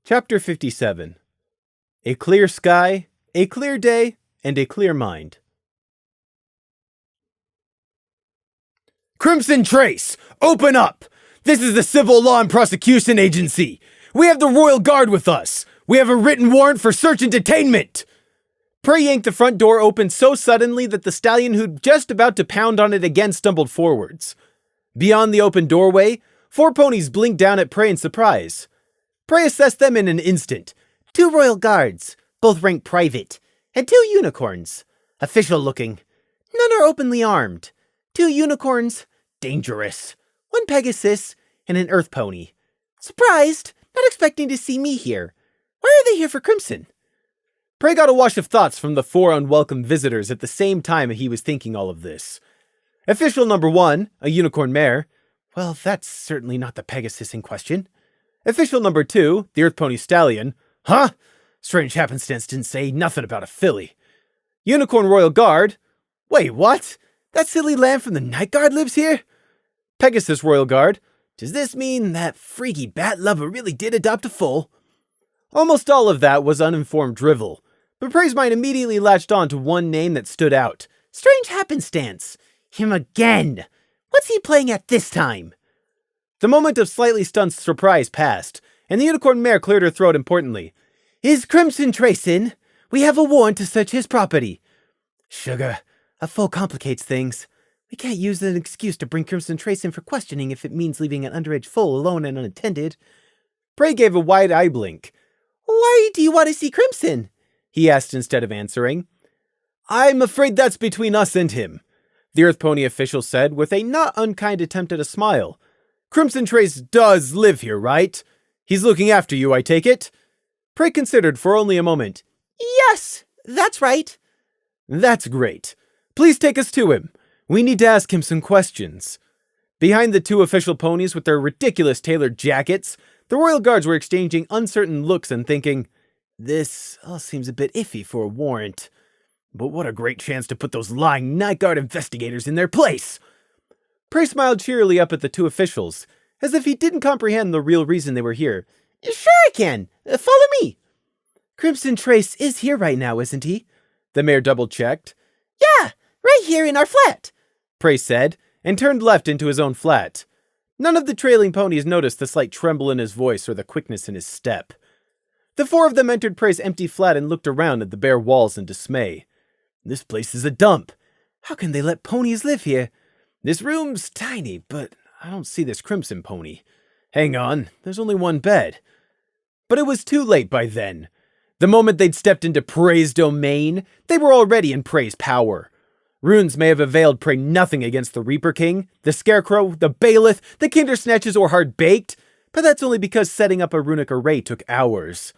Chapter 57. A clear sky, a clear day, and a clear mind. Crimson Trace, open up! This is the Civil Law and Prosecution Agency. We have the Royal Guard with us. We have a written warrant for search and detainment. Prey yanked the front door open so suddenly that the stallion who'd just about to pound on it again stumbled forwards. Beyond the open doorway, 4 ponies blinked down at Prey in surprise. Prey assessed them in an instant. 2 Royal Guards, both ranked private, and 2 unicorns, official looking. None are openly armed. 2 unicorns, dangerous. 1 Pegasus, and an Earth pony. Surprised, not expecting to see me here. Why are they here for Crimson? Prey got a wash of thoughts from the 4 unwelcome visitors at the same time he was thinking all of this. Official number 1, a unicorn mare. Well, that's certainly not the Pegasus in question. Official number 2, the Earth pony stallion. Huh? Strange happenstance didn't say nothing about a filly. Unicorn Royal Guard. Wait, what? That silly lamb from the Night Guard lives here? Pegasus Royal Guard. Does this mean that freaky bat lover really did adopt a foal? Almost all of that was uninformed drivel, but Prey's mind immediately latched on to one name that stood out. Strange happenstance. Him again. What's he playing at this time? The moment of slightly stunned surprise passed, and the unicorn mare cleared her throat importantly. Is Crimson Trace in? We have a warrant to search his property. Sugar, a foal complicates things. We can't use an excuse to bring Crimson Trace in for questioning if it means leaving an underage foal alone and unattended. Prey gave a wide eye blink. Why do you want to see Crimson? He asked instead of answering. I'm afraid that's between us and him, the Earth Pony official said with a not unkind attempt at a smile. Crimson Trace does live here, right? He's looking after you, I take it? Prey considered for only a moment. Yes, that's right. That's great. Please take us to him. We need to ask him some questions. Behind the 2 official ponies with their ridiculous tailored jackets, the Royal Guards were exchanging uncertain looks and thinking, this all seems a bit iffy for a warrant. But what a great chance to put those lying Night Guard investigators in their place! Prey smiled cheerily up at the 2 officials, as if he didn't comprehend the real reason they were here. Sure I can. Follow me. Crimson Trace is here right now, isn't he? The mayor double-checked. Yeah, right here in our flat, Prey said, and turned left into his own flat. None of the trailing ponies noticed the slight tremble in his voice or the quickness in his step. The 4 of them entered Prey's empty flat and looked around at the bare walls in dismay. This place is a dump. How can they let ponies live here? This room's tiny, but I don't see this Crimson pony. Hang on, there's only 1 bed. But it was too late by then. The moment they'd stepped into Prey's domain, they were already in Prey's power. Runes may have availed Prey nothing against the Reaper King, the Scarecrow, the Bailiff, the Kindersnatches, or Hard-Baked, but that's only because setting up a runic array took hours.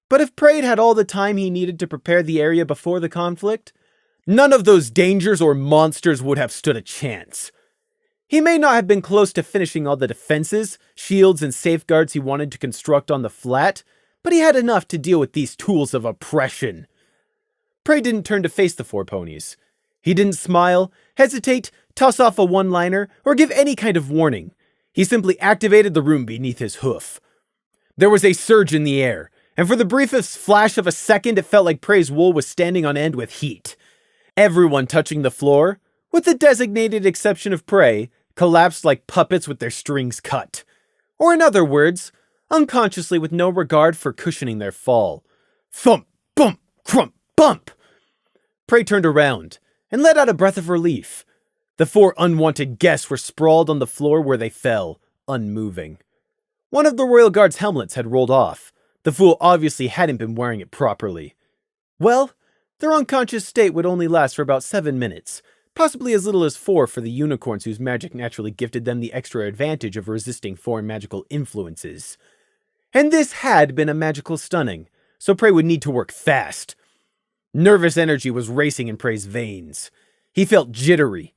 But if Prey had all the time he needed to prepare the area before the conflict, none of those dangers or monsters would have stood a chance. He may not have been close to finishing all the defenses, shields, and safeguards he wanted to construct on the flat, but he had enough to deal with these tools of oppression. Prey didn't turn to face the 4 ponies. He didn't smile, hesitate, toss off a one-liner, or give any kind of warning. He simply activated the room beneath his hoof. There was a surge in the air, and for the briefest flash of a second it felt like Prey's wool was standing on end with heat. Everyone touching the floor, with the designated exception of Prey, collapsed like puppets with their strings cut. Or in other words, unconsciously with no regard for cushioning their fall. Thump, bump, crump, bump! Prey turned around and let out a breath of relief. The 4 unwanted guests were sprawled on the floor where they fell, unmoving. One of the Royal Guard's helmets had rolled off. The fool obviously hadn't been wearing it properly. Well, their unconscious state would only last for about 7 minutes, possibly as little as 4 for the unicorns whose magic naturally gifted them the extra advantage of resisting foreign magical influences. And this had been a magical stunning, so Prey would need to work fast. Nervous energy was racing in Prey's veins. He felt jittery.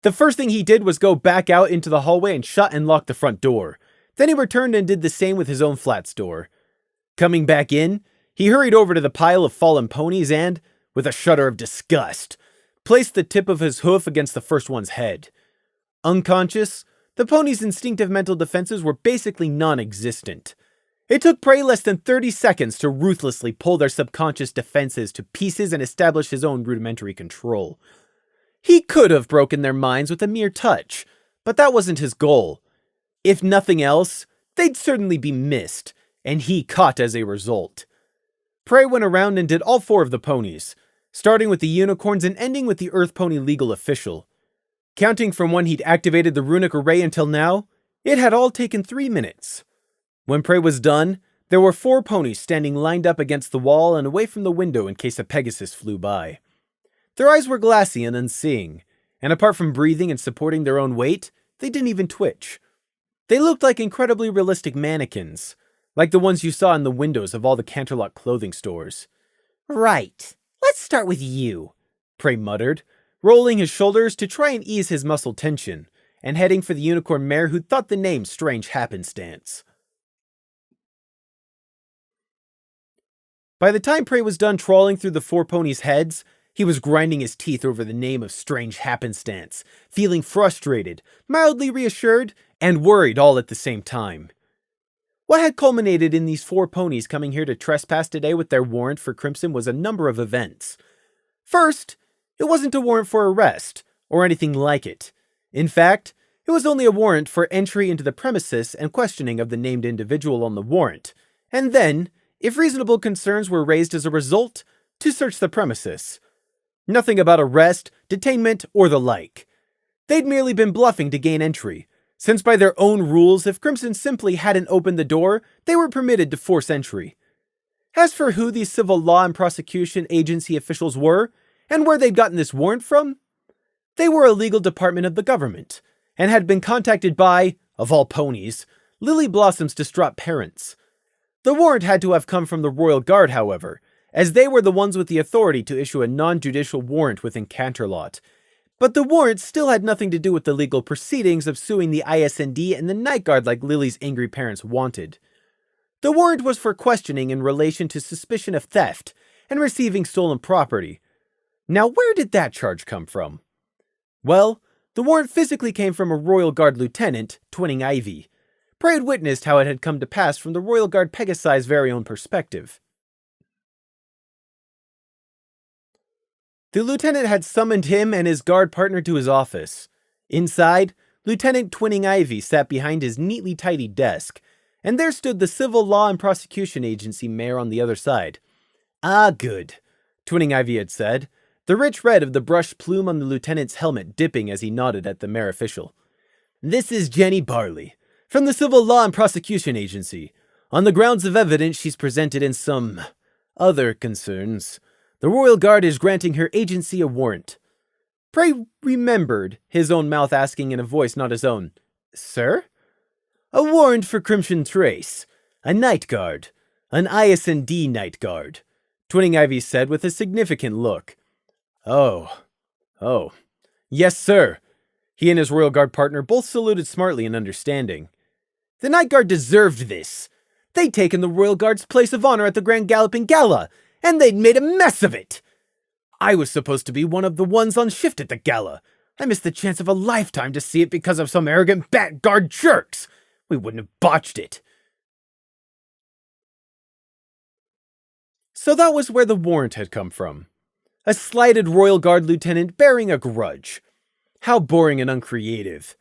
The first thing he did was go back out into the hallway and shut and lock the front door. Then he returned and did the same with his own flat's door. Coming back in, he hurried over to the pile of fallen ponies and, with a shudder of disgust, placed the tip of his hoof against the first one's head. Unconscious, the pony's instinctive mental defenses were basically non-existent. It took Prey less than 30 seconds to ruthlessly pull their subconscious defenses to pieces and establish his own rudimentary control. He could have broken their minds with a mere touch, but that wasn't his goal. If nothing else, they'd certainly be missed, and he caught as a result. Prey went around and did all 4 of the ponies, starting with the unicorns and ending with the Earth Pony legal official. Counting from when he'd activated the runic array until now, it had all taken 3 minutes. When Prey was done, there were 4 ponies standing lined up against the wall and away from the window in case a Pegasus flew by. Their eyes were glassy and unseeing, and apart from breathing and supporting their own weight, they didn't even twitch. They looked like incredibly realistic mannequins, like the ones you saw in the windows of all the Canterlot clothing stores. "Right, let's start with you," Prey muttered, rolling his shoulders to try and ease his muscle tension, and heading for the unicorn mare who thought the name Strange Happenstance. By the time Prey was done trawling through the 4 ponies' heads, he was grinding his teeth over the name of Strange Happenstance, feeling frustrated, mildly reassured, and worried all at the same time. What had culminated in these 4 ponies coming here to trespass today with their warrant for Crimson was a number of events. First, it wasn't a warrant for arrest, or anything like it. In fact, it was only a warrant for entry into the premises and questioning of the named individual on the warrant, and then, if reasonable concerns were raised as a result, to search the premises. Nothing about arrest, detainment, or the like. They'd merely been bluffing to gain entry, since by their own rules, if Crimson simply hadn't opened the door, they were permitted to force entry. As for who these Civil Law and Prosecution Agency officials were, and where they'd gotten this warrant from, they were a legal department of the government, and had been contacted by, of all ponies, Lily Blossom's distraught parents. The warrant had to have come from the Royal Guard, however, as they were the ones with the authority to issue a non-judicial warrant within Canterlot. But the warrant still had nothing to do with the legal proceedings of suing the ISND and the Night Guard like Lily's angry parents wanted. The warrant was for questioning in relation to suspicion of theft and receiving stolen property. Now, where did that charge come from? Well, the warrant physically came from a Royal Guard lieutenant, Twinning Ivy. Prey had witnessed how it had come to pass from the Royal Guard Pegasi's very own perspective. The lieutenant had summoned him and his guard partner to his office. Inside, Lieutenant Twinning Ivy sat behind his neatly tidied desk, and there stood the Civil Law and Prosecution Agency mayor on the other side. "Ah, good," Twinning Ivy had said, the rich red of the brushed plume on the lieutenant's helmet dipping as he nodded at the mayor official. "This is Jenny Barley, from the Civil Law and Prosecution Agency. On the grounds of evidence she's presented in some other concerns, the Royal Guard is granting her agency a warrant." Prey remembered his own mouth asking in a voice not his own, "Sir?" "A warrant for Crimson Trace, a Night Guard, an ISND Night Guard," Twinning Ivy said with a significant look. Oh. Yes, sir." He and his Royal Guard partner both saluted smartly in understanding. "The Night Guard deserved this. They'd taken the Royal Guard's place of honor at the Grand Galloping Gala, and they'd made a mess of it. I was supposed to be one of the ones on shift at the gala. I missed the chance of a lifetime to see it because of some arrogant Bat Guard jerks. We wouldn't have botched it." So that was where the warrant had come from. A slighted Royal Guard lieutenant bearing a grudge. How boring and uncreative.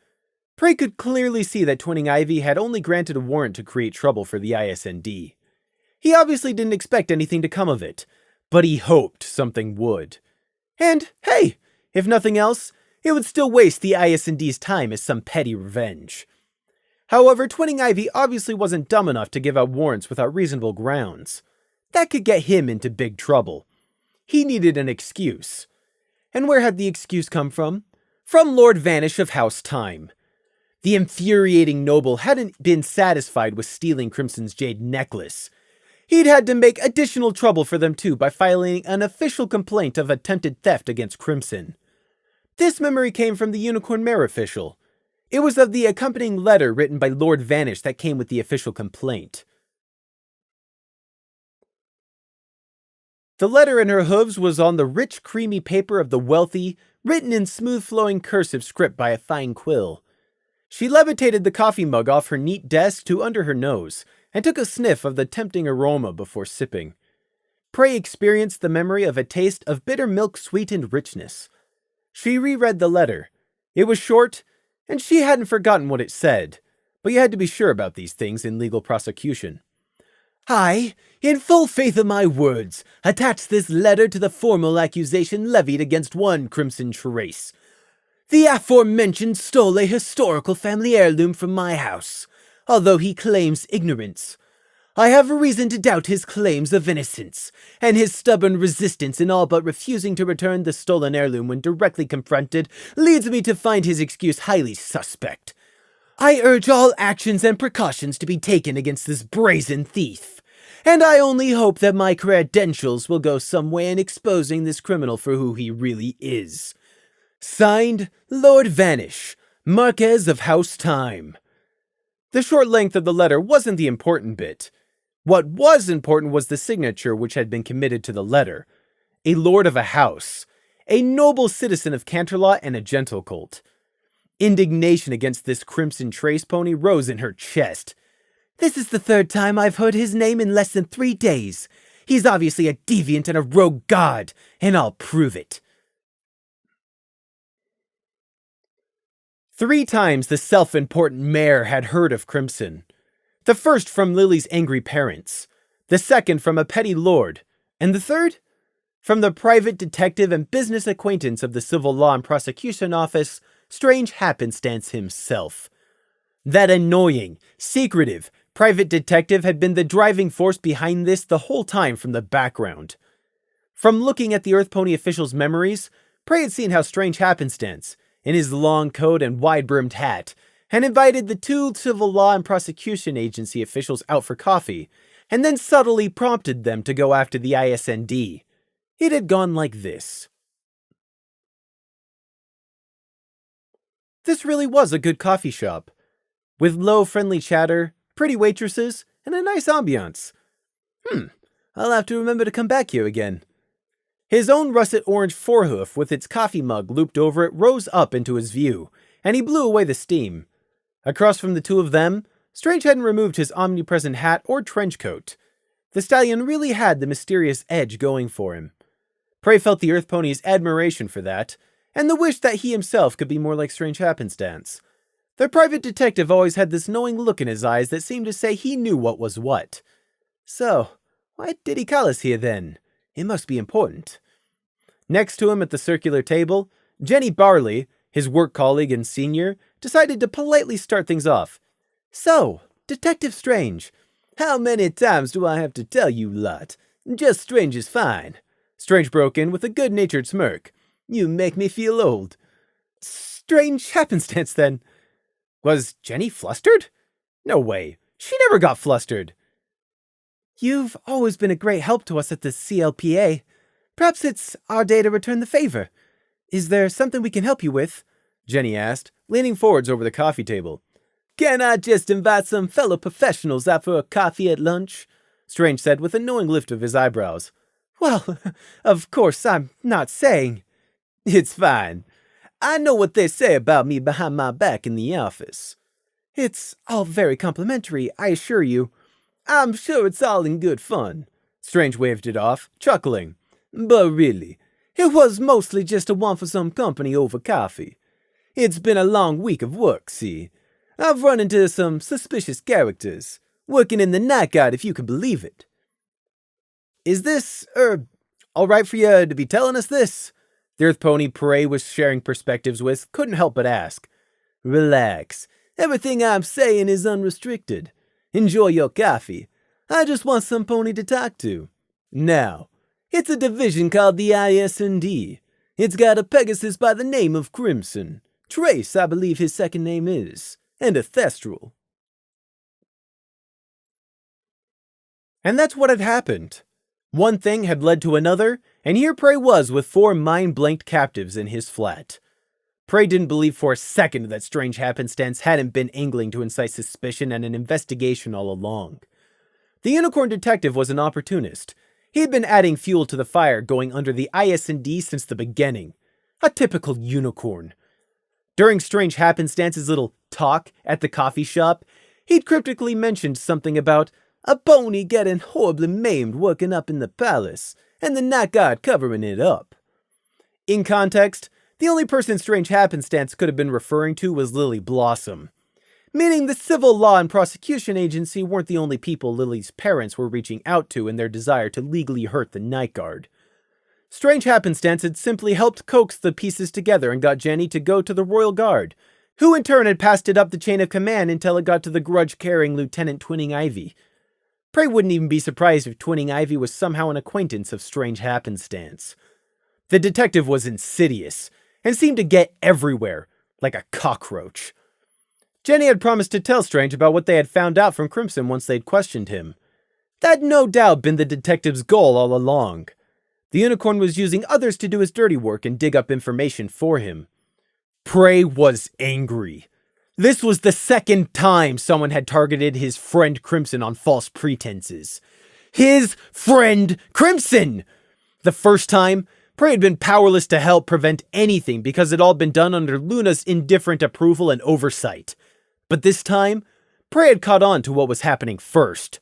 Prey could clearly see that Twinning Ivy had only granted a warrant to create trouble for the ISND. He obviously didn't expect anything to come of it, but he hoped something would. And, hey, if nothing else, it would still waste the ISND's time as some petty revenge. However, Twinning Ivy obviously wasn't dumb enough to give out warrants without reasonable grounds. That could get him into big trouble. He needed an excuse. And where had the excuse come from? From Lord Vanish of House Time. The infuriating noble hadn't been satisfied with stealing Crimson's jade necklace. He'd had to make additional trouble for them too by filing an official complaint of attempted theft against Crimson. This memory came from the Unicorn Mare official. It was of the accompanying letter written by Lord Vanish that came with the official complaint. The letter in her hooves was on the rich, creamy paper of the wealthy, written in smooth-flowing cursive script by a fine quill. She levitated the coffee mug off her neat desk to under her nose, and took a sniff of the tempting aroma before sipping. Prey experienced the memory of a taste of bitter milk-sweetened richness. She reread the letter. It was short, and she hadn't forgotten what it said, but you had to be sure about these things in legal prosecution. I, in full faith of my words, attach this letter to the formal accusation levied against one Crimson Trace. The aforementioned stole a historical family heirloom from my house, although he claims ignorance. I have reason to doubt his claims of innocence, and his stubborn resistance in all but refusing to return the stolen heirloom when directly confronted leads me to find his excuse highly suspect. I urge all actions and precautions to be taken against this brazen thief, and I only hope that my credentials will go some way in exposing this criminal for who he really is. Signed, Lord Vanish, Marquess of House Time. The short length of the letter wasn't the important bit. What was important was the signature which had been committed to the letter. A lord of a house, a noble citizen of Canterlot and a gentle colt. Indignation against this Crimson Trace pony rose in her chest. This is the third time I've heard his name in less than 3 days. He's obviously a deviant and a rogue god, and I'll prove it. 3 times the self-important mayor had heard of Crimson. The first from Lily's angry parents, the second from a petty lord, and the third from the private detective and business acquaintance of the Civil Law and Prosecution Office, Strange Happenstance himself. That annoying, secretive, private detective had been the driving force behind this the whole time from the background. From looking at the Earth Pony official's memories, Prey had seen how Strange Happenstance, in his long coat and wide-brimmed hat, had invited the 2 Civil Law and Prosecution Agency officials out for coffee, and then subtly prompted them to go after the ISND. It had gone like this. This really was a good coffee shop, with low, friendly chatter, pretty waitresses, and a nice ambiance. I'll have to remember to come back here again. His own russet orange forehoof with its coffee mug looped over it rose up into his view, and he blew away the steam. Across from the 2 of them, Strange hadn't removed his omnipresent hat or trench coat. The stallion really had the mysterious edge going for him. Prey felt the Earth Pony's admiration for that, and the wish that he himself could be more like Strange Happenstance. The private detective always had this knowing look in his eyes that seemed to say he knew what was what. So, why did he call us here then? It must be important. Next to him at the circular table, Jenny Barley, his work colleague and senior, decided to politely start things off. So, Detective Strange, how many times do I have to tell you lot? Just Strange is fine. Strange broke in with a good-natured smirk. You make me feel old. Strange Happenstance, then. Was Jenny flustered? No way. She never got flustered. You've always been a great help to us at the CLPA. Perhaps it's our day to return the favor. Is there something we can help you with? Jenny asked, leaning forwards over the coffee table. Can I just invite some fellow professionals out for a coffee at lunch? Strange said with a knowing lift of his eyebrows. Well, of course I'm not saying. It's fine. I know what they say about me behind my back in the office. It's all very complimentary, I assure you. I'm sure it's all in good fun. Strange waved it off, chuckling. But really, it was mostly just a want for some company over coffee. It's been a long week of work, see? I've run into some suspicious characters, working in the night guard if you can believe it. Is this, all right for you to be telling us this? The Earth Pony Prey was sharing perspectives with couldn't help but ask. Relax. Everything I'm saying is unrestricted. Enjoy your coffee. I just want some pony to talk to. Now, it's a division called the ISND. It's got a Pegasus by the name of Crimson. Trace, I believe his second name is. And a Thestral. And that's what had happened. One thing had led to another, and here Prey was with 4 mind-blanked captives in his flat. Prey didn't believe for a second that Strange Happenstance hadn't been angling to incite suspicion and an investigation all along. The Unicorn Detective was an opportunist. He had been adding fuel to the fire going under the ISND since the beginning. A typical unicorn. During Strange Happenstance's little talk at the coffee shop, he'd cryptically mentioned something about A pony getting horribly maimed working up in the palace, and the night guard covering it up. In context, the only person Strange Happenstance could have been referring to was Lily Blossom, meaning the Civil Law and Prosecution Agency weren't the only people Lily's parents were reaching out to in their desire to legally hurt the Night Guard. Strange Happenstance had simply helped coax the pieces together and got Jenny to go to the Royal Guard, who in turn had passed it up the chain of command until it got to the grudge-carrying Lieutenant Twinning Ivy. Prey wouldn't even be surprised if Twinning Ivy was somehow an acquaintance of Strange Happenstance. The detective was insidious, and seemed to get everywhere, like a cockroach. Jenny had promised to tell Strange about what they had found out from Crimson once they'd questioned him. That had no doubt been the detective's goal all along. The unicorn was using others to do his dirty work and dig up information for him. Prey was angry. This was the second time someone had targeted his friend Crimson on false pretenses. His friend Crimson! The first time, Prey had been powerless to help prevent anything because it had all been done under Luna's indifferent approval and oversight. But this time, Prey had caught on to what was happening first.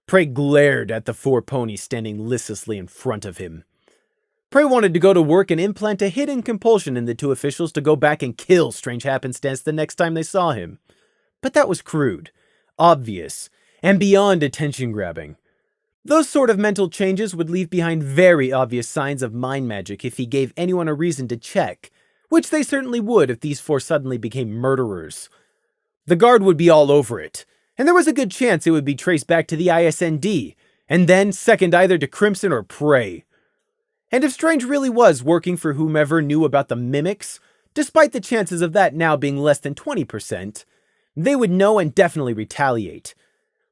Prey glared at the four ponies standing listlessly in front of him. Prey wanted to go to work and implant a hidden compulsion in the two officials to go back and kill Strange Happenstance the next time they saw him. But that was crude, obvious, and beyond attention-grabbing. Those sort of mental changes would leave behind very obvious signs of mind magic if he gave anyone a reason to check, which they certainly would if these four suddenly became murderers. The guard would be all over it, and there was a good chance it would be traced back to the ISND, and then second either to Crimson or Prey. And if Strange really was working for whomever knew about the mimics, despite the chances of that now being less than 20%, they would know and definitely retaliate.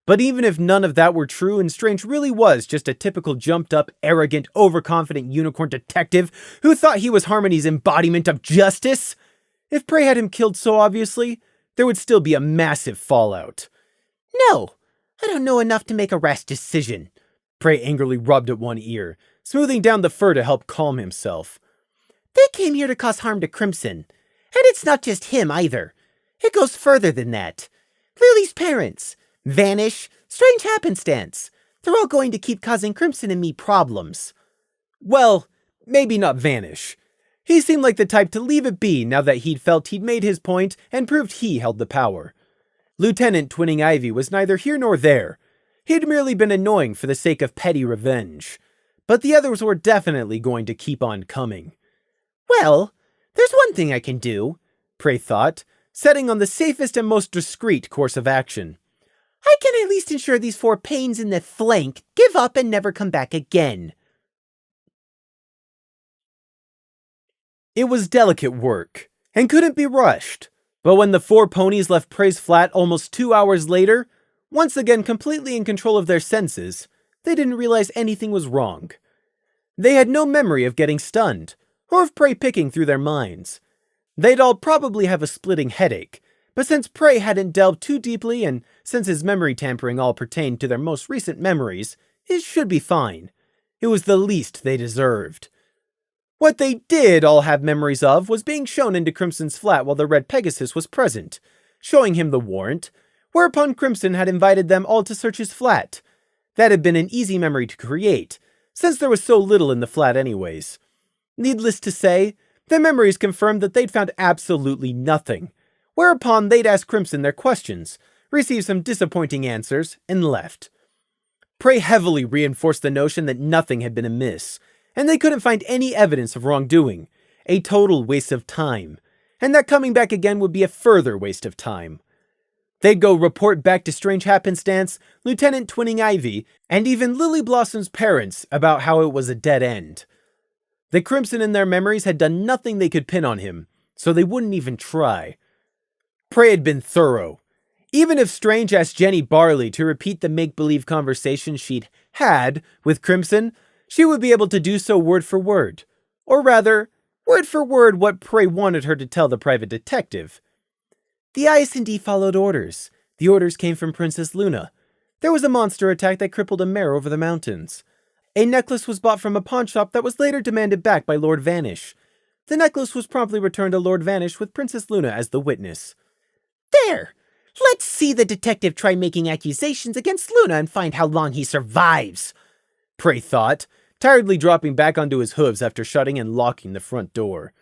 But even if none of that were true and Strange really was just a typical jumped-up, arrogant, overconfident unicorn detective who thought he was Harmony's embodiment of justice, if Prey had him killed so obviously, there would still be a massive fallout. No, I don't know enough to make a rash decision. Prey angrily rubbed at one ear, smoothing down the fur to help calm himself. They came here to cause harm to Crimson. And it's not just him either. It goes further than that. Lily's parents, Vanish, Strange Happenstance. They're all going to keep causing Crimson and me problems. Well, maybe not Vanish. He seemed like the type to leave it be now that he'd felt he'd made his point and proved he held the power. Lieutenant Twinning Ivy was neither here nor there. He'd merely been annoying for the sake of petty revenge. But the others were definitely going to keep on coming. Well, there's one thing I can do, Prey thought, setting on the safest and most discreet course of action. I can at least ensure these four pains in the flank give up and never come back again. It was delicate work, and couldn't be rushed. But when the four ponies left Prey's flat almost 2 hours later, once again completely in control of their senses, they didn't realize anything was wrong. They had no memory of getting stunned, or of Prey picking through their minds. They'd all probably have a splitting headache, but since Prey hadn't delved too deeply and since his memory tampering all pertained to their most recent memories, it should be fine. It was the least they deserved. What they did all have memories of was being shown into Crimson's flat while the Red Pegasus was present, showing him the warrant, whereupon Crimson had invited them all to search his flat. That had been an easy memory to create, since there was so little in the flat anyways. Needless to say, their memories confirmed that they'd found absolutely nothing, whereupon they'd asked Crimson their questions, received some disappointing answers, and left. Prey heavily reinforced the notion that nothing had been amiss, and they couldn't find any evidence of wrongdoing, a total waste of time, and that coming back again would be a further waste of time. They'd go report back to Strange Happenstance, Lieutenant Twinning Ivy, and even Lily Blossom's parents about how it was a dead end. The Crimson in their memories had done nothing they could pin on him, so they wouldn't even try. Prey had been thorough. Even if Strange asked Jenny Barley to repeat the make-believe conversation she'd had with Crimson, she would be able to do so word for word. Or rather, word for word what Prey wanted her to tell the private detective. The ISND followed orders. The orders came from Princess Luna. There was a monster attack that crippled a mare over the mountains. A necklace was bought from a pawnshop that was later demanded back by Lord Vanish. The necklace was promptly returned to Lord Vanish with Princess Luna as the witness. There! Let's see the detective try making accusations against Luna and find how long he survives, Prey thought, tiredly dropping back onto his hooves after shutting and locking the front door.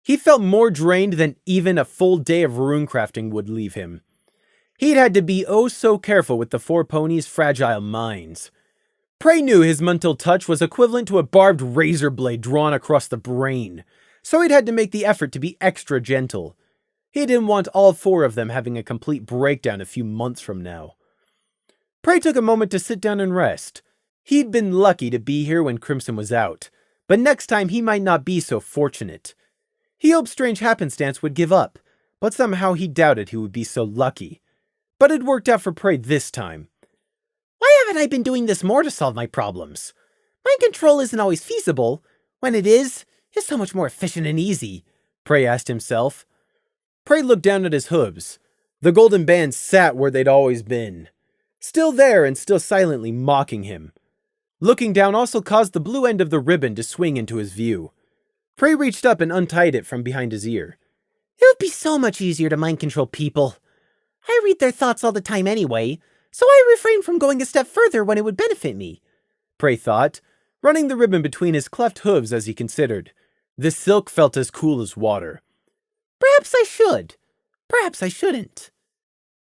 He felt more drained than even a full day of runecrafting would leave him. He'd had to be oh so careful with the four ponies' fragile minds. Prey knew his mental touch was equivalent to a barbed razor blade drawn across the brain, so he'd had to make the effort to be extra gentle. He didn't want all four of them having a complete breakdown a few months from now. Prey took a moment to sit down and rest. He'd been lucky to be here when Crimson was out, but next time he might not be so fortunate. He hoped Strange Happenstance would give up, but somehow he doubted he would be so lucky. But it worked out for Prey this time. Why haven't I been doing this more to solve my problems? Mind control isn't always feasible. When it is, it's so much more efficient and easy, Prey asked himself. Prey looked down at his hooves. The golden bands sat where they'd always been. Still there and still silently mocking him. Looking down also caused the blue end of the ribbon to swing into his view. Prey reached up and untied it from behind his ear. It would be so much easier to mind control people. I read their thoughts all the time anyway, so I refrain from going a step further when it would benefit me, Prey thought, running the ribbon between his cleft hooves as he considered. The silk felt as cool as water. Perhaps I should. Perhaps I shouldn't.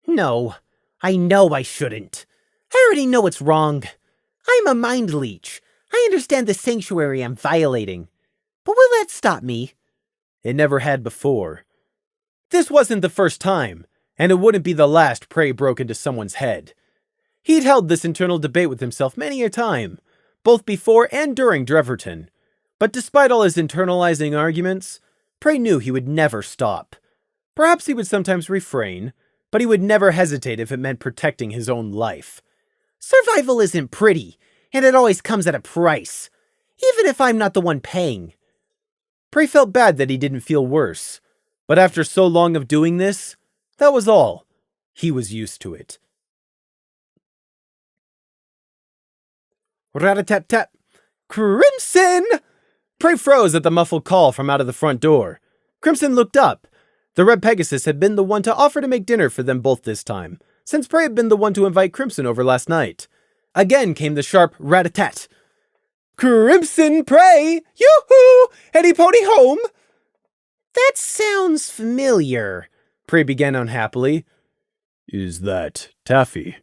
No, I know I shouldn't. I already know it's wrong. I'm a mind leech. I understand the sanctuary I'm violating. But will that stop me? It never had before. This wasn't the first time, and it wouldn't be the last Prey broke into someone's head. He'd held this internal debate with himself many a time, both before and during Dreverton. But despite all his internalizing arguments, Prey knew he would never stop. Perhaps he would sometimes refrain, but he would never hesitate if it meant protecting his own life. Survival isn't pretty, and it always comes at a price, even if I'm not the one paying. Prey felt bad that he didn't feel worse, but after so long of doing this, that was all. He was used to it. Rat-a-tat-tat! Crimson! Prey froze at the muffled call from out of the front door. Crimson looked up. The Red Pegasus had been the one to offer to make dinner for them both this time, since Prey had been the one to invite Crimson over last night. Again came the sharp rat-a-tat. Crimson Prey! Yoo-hoo! Any pony home? That sounds familiar, Prey began unhappily. Is that Taffy?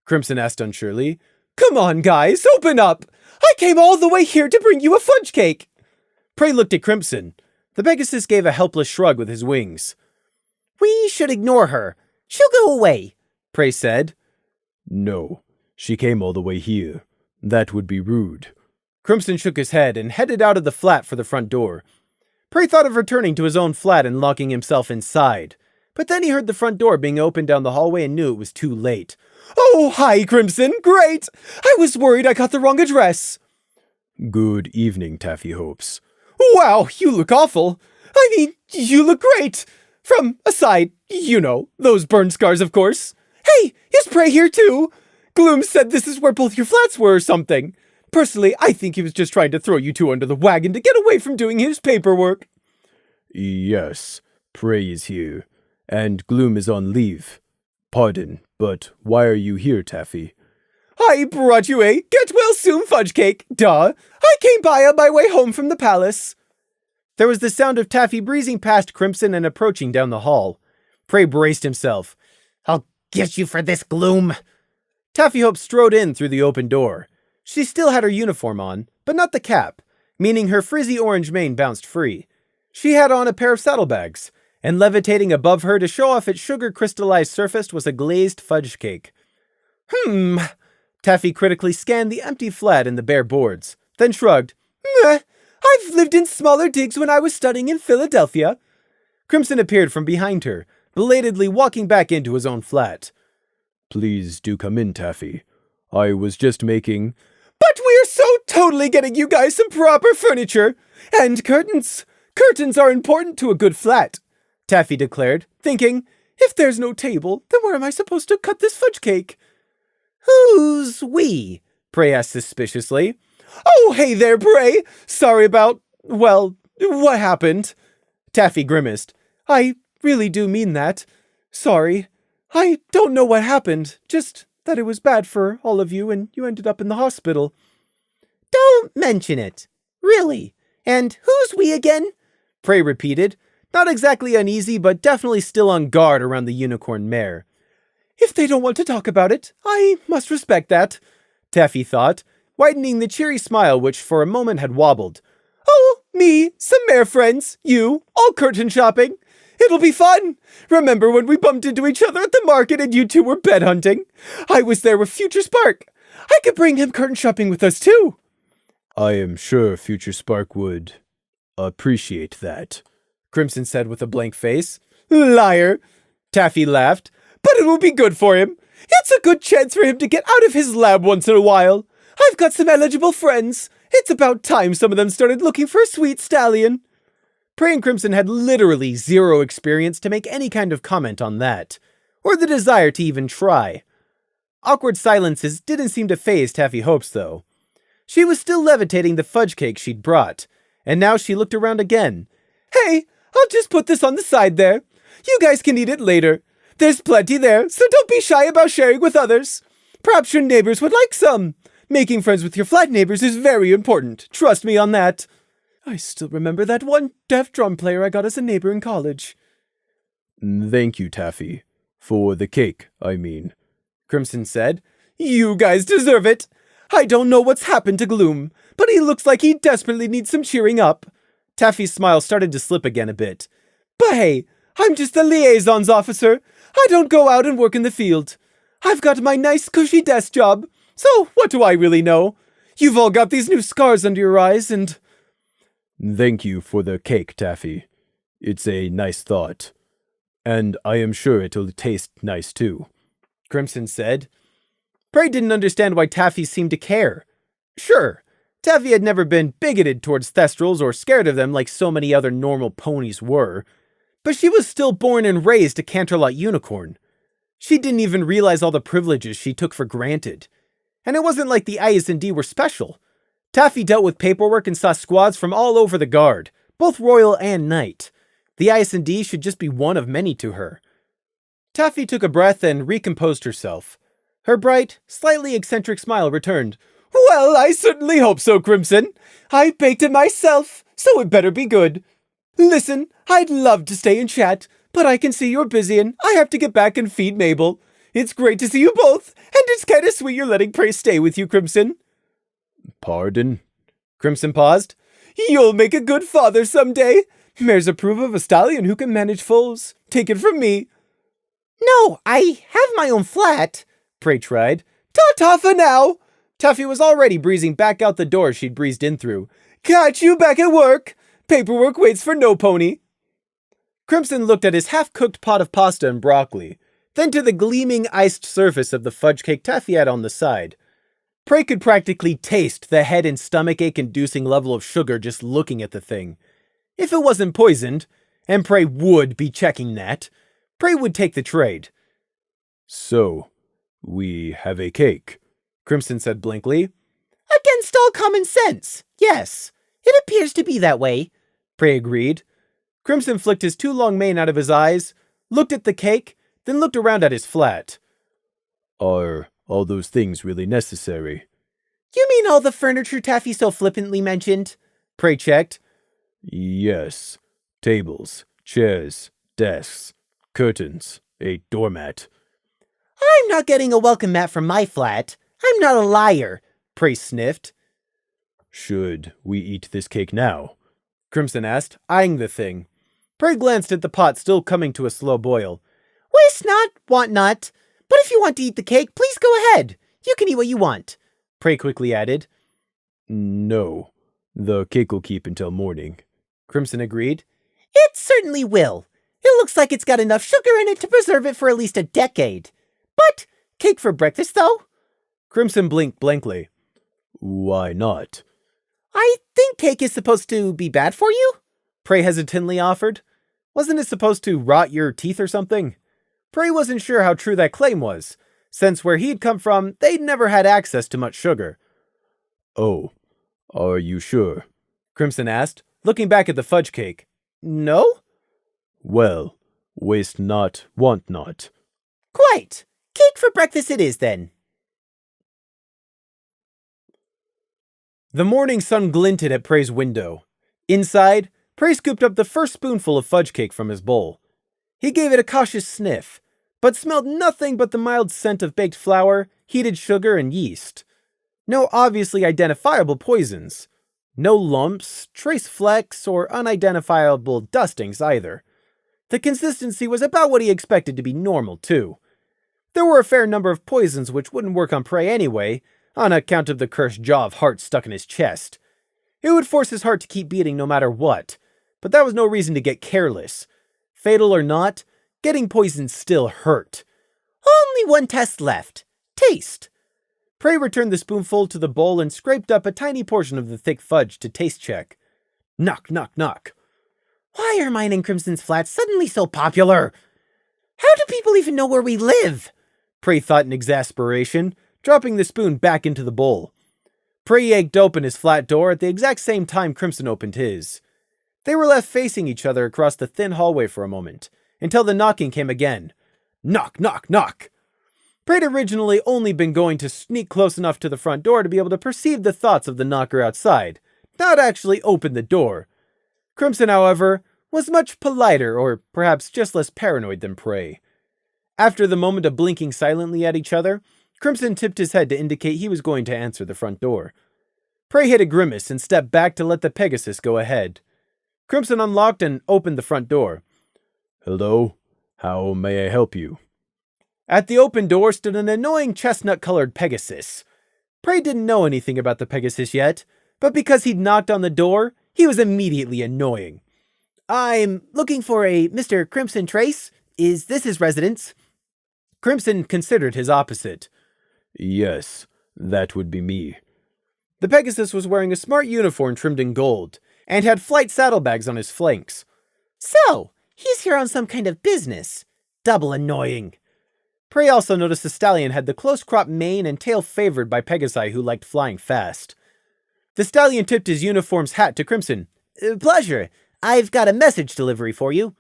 Crimson asked unsurely. Come on, guys, open up! I came all the way here to bring you a fudge cake! Prey looked at Crimson. The Pegasus gave a helpless shrug with his wings. We should ignore her. She'll go away, Prey said. No, she came all the way here. That would be rude. Crimson shook his head and headed out of the flat for the front door. Prey thought of returning to his own flat and locking himself inside. But then he heard the front door being opened down the hallway and knew it was too late. Oh, hi, Crimson. Great. I was worried I got the wrong address. Good evening, Taffy Hopes. Wow, you look awful. I mean, you look great. From aside, you know, those burn scars, of course. Hey, is Prey here too? Gloom said this is where both your flats were or something. Personally, I think he was just trying to throw you two under the wagon to get away from doing his paperwork. Yes, Prey is here, and Gloom is on leave. Pardon, but why are you here, Taffy? I brought you a get-well-soon fudge cake, duh. I came by on my way home from the palace. There was the sound of Taffy breezing past Crimson and approaching down the hall. Prey braced himself. I'll get you for this, Gloom. Taffy Hope strode in through the open door. She still had her uniform on, but not the cap, meaning her frizzy orange mane bounced free. She had on a pair of saddlebags, and levitating above her to show off its sugar-crystallized surface was a glazed fudge cake. Taffy critically scanned the empty flat and the bare boards, then shrugged. Meh, I've lived in smaller digs when I was studying in Philadelphia. Crimson appeared from behind her, belatedly walking back into his own flat. Please do come in, Taffy. I was just making... But we're so totally getting you guys some proper furniture! And curtains! Curtains are important to a good flat, Taffy declared, thinking, if there's no table, then where am I supposed to cut this fudge cake? Who's we? Prey asked suspiciously. Oh, hey there, Prey! Sorry about, well, what happened? Taffy grimaced. I really do mean that. Sorry. I don't know what happened, just that it was bad for all of you and you ended up in the hospital. Don't mention it. Really. And who's we again? Prey repeated, not exactly uneasy, but definitely still on guard around the unicorn mare. If they don't want to talk about it, I must respect that, Taffy thought, widening the cheery smile which for a moment had wobbled. Oh, me, some mare friends, you, all curtain shopping. It'll be fun. Remember when we bumped into each other at the market and you two were bed hunting? I was there with Future Spark. I could bring him curtain shopping with us too. I am sure Future Spark would appreciate that, Crimson said with a blank face. Liar, Taffy laughed. But it will be good for him. It's a good chance for him to get out of his lab once in a while. I've got some eligible friends. It's about time some of them started looking for a sweet stallion. Prey and Crimson had literally zero experience to make any kind of comment on that, or the desire to even try. Awkward silences didn't seem to faze Taffy Hopes, though. She was still levitating the fudge cake she'd brought, and now she looked around again. Hey, I'll just put this on the side there. You guys can eat it later. There's plenty there, so don't be shy about sharing with others. Perhaps your neighbors would like some. Making friends with your flat neighbors is very important. Trust me on that. I still remember that one deaf drum player I got as a neighbor in college. Thank you, Taffy. For the cake, I mean, Crimson said. You guys deserve it. I don't know what's happened to Gloom, but he looks like he desperately needs some cheering up. Taffy's smile started to slip again a bit. But hey, I'm just the liaisons officer. I don't go out and work in the field. I've got my nice cushy desk job, so what do I really know? You've all got these new scars under your eyes and... Thank you for the cake, Taffy. It's a nice thought. And I am sure it'll taste nice too, Crimson said. Prey didn't understand why Taffy seemed to care. Sure, Taffy had never been bigoted towards Thestrals or scared of them like so many other normal ponies were, but she was still born and raised a Canterlot unicorn. She didn't even realize all the privileges she took for granted. And it wasn't like the IS&D were special. Taffy dealt with paperwork and saw squads from all over the Guard, both Royal and Knight. The IS&D should just be one of many to her. Taffy took a breath and recomposed herself. Her bright, slightly eccentric smile returned. Well, I certainly hope so, Crimson. I baked it myself, so it better be good. Listen, I'd love to stay and chat, but I can see you're busy and I have to get back and feed Mabel. It's great to see you both, and it's kinda sweet you're letting Prey stay with you, Crimson. Pardon? Crimson paused. You'll make a good father someday. Mares approve of a stallion who can manage foals. Take it from me. No, I have my own flat, Prey tried. Ta-ta for now. Taffy was already breezing back out the door she'd breezed in through. Catch you back at work. Paperwork waits for no pony. Crimson looked at his half-cooked pot of pasta and broccoli, then to the gleaming iced surface of the fudge cake Taffy had on the side. Prey could practically taste the head and stomach ache-inducing level of sugar just looking at the thing. If it wasn't poisoned, and Prey would be checking that, Prey would take the trade. So, we have a cake, Crimson said blankly. Against all common sense, yes. It appears to be that way, Prey agreed. Crimson flicked his too long mane out of his eyes, looked at the cake, then looked around at his flat. Are all those things really necessary? You mean all the furniture Taffy so flippantly mentioned? Prey checked. Yes. Tables, chairs, desks, curtains, a doormat. I'm not getting a welcome mat from my flat. I'm not a liar, Prey sniffed. Should we eat this cake now? Crimson asked, eyeing the thing. Prey glanced at the pot still coming to a slow boil. Wish not, want not. But if you want to eat the cake, please go ahead. You can eat what you want, Prey quickly added. No, the cake will keep until morning, Crimson agreed. It certainly will. It looks like it's got enough sugar in it to preserve it for at least a decade. But, cake for breakfast, though? Crimson blinked blankly. Why not? I think cake is supposed to be bad for you? Prey hesitantly offered. Wasn't it supposed to rot your teeth or something? Prey wasn't sure how true that claim was, since where he'd come from, they'd never had access to much sugar. Oh, are you sure? Crimson asked, looking back at the fudge cake. No? Well, waste not, want not. Quite. Cake for breakfast it is, then. The morning sun glinted at Prey's window. Inside, Prey scooped up the first spoonful of fudge cake from his bowl. He gave it a cautious sniff, but smelled nothing but the mild scent of baked flour, heated sugar, and yeast. No obviously identifiable poisons. No lumps, trace flecks, or unidentifiable dustings either. The consistency was about what he expected to be normal, too. There were a fair number of poisons which wouldn't work on Prey anyway, on account of the cursed jaw of heart stuck in his chest. It would force his heart to keep beating no matter what, but that was no reason to get careless. Fatal or not, getting poisoned still hurt. Only one test left. Taste. Prey returned the spoonful to the bowl and scraped up a tiny portion of the thick fudge to taste check. Knock, knock, knock. Why are mine and Crimson's flats suddenly so popular? How do people even know where we live? Prey thought in exasperation, dropping the spoon back into the bowl. Prey yanked open his flat door at the exact same time Crimson opened his. They were left facing each other across the thin hallway for a moment, until the knocking came again. Knock, knock, knock. Prey had originally only been going to sneak close enough to the front door to be able to perceive the thoughts of the knocker outside, not actually open the door. Crimson, however, was much politer, or perhaps just less paranoid than Prey. After the moment of blinking silently at each other, Crimson tipped his head to indicate he was going to answer the front door. Prey hid a grimace and stepped back to let the Pegasus go ahead. Crimson unlocked and opened the front door. Hello, how may I help you? At the open door stood an annoying chestnut-colored Pegasus. Prey didn't know anything about the Pegasus yet, but because he'd knocked on the door, he was immediately annoying. I'm looking for a Mr. Crimson Trace. Is this his residence? Crimson considered his opposite. Yes, that would be me. The Pegasus was wearing a smart uniform trimmed in gold, and had flight saddlebags on his flanks. So, he's here on some kind of business. Double annoying. Prey also noticed the stallion had the close-cropped mane and tail favored by Pegasi who liked flying fast. The stallion tipped his uniform's hat to Crimson. Pleasure. I've got a message delivery for you.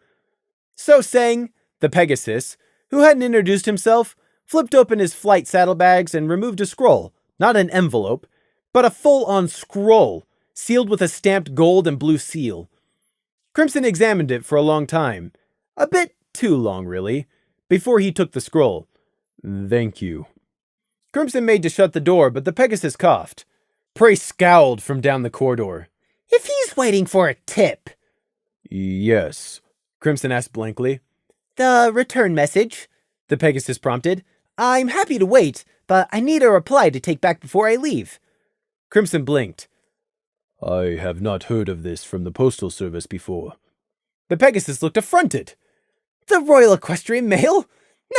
So saying, the Pegasus, who hadn't introduced himself, flipped open his flight saddlebags and removed a scroll, not an envelope, but a full-on scroll, sealed with a stamped gold and blue seal. Crimson examined it for a long time, a bit too long, really, before he took the scroll. Thank you. Crimson made to shut the door, but the Pegasus coughed. Prey scowled from down the corridor. If he's waiting for a tip. Yes, Crimson asked blankly. The return message, the Pegasus prompted. I'm happy to wait, but I need a reply to take back before I leave. Crimson blinked. I have not heard of this from the Postal Service before. The Pegasus looked affronted. The Royal Equestrian Mail?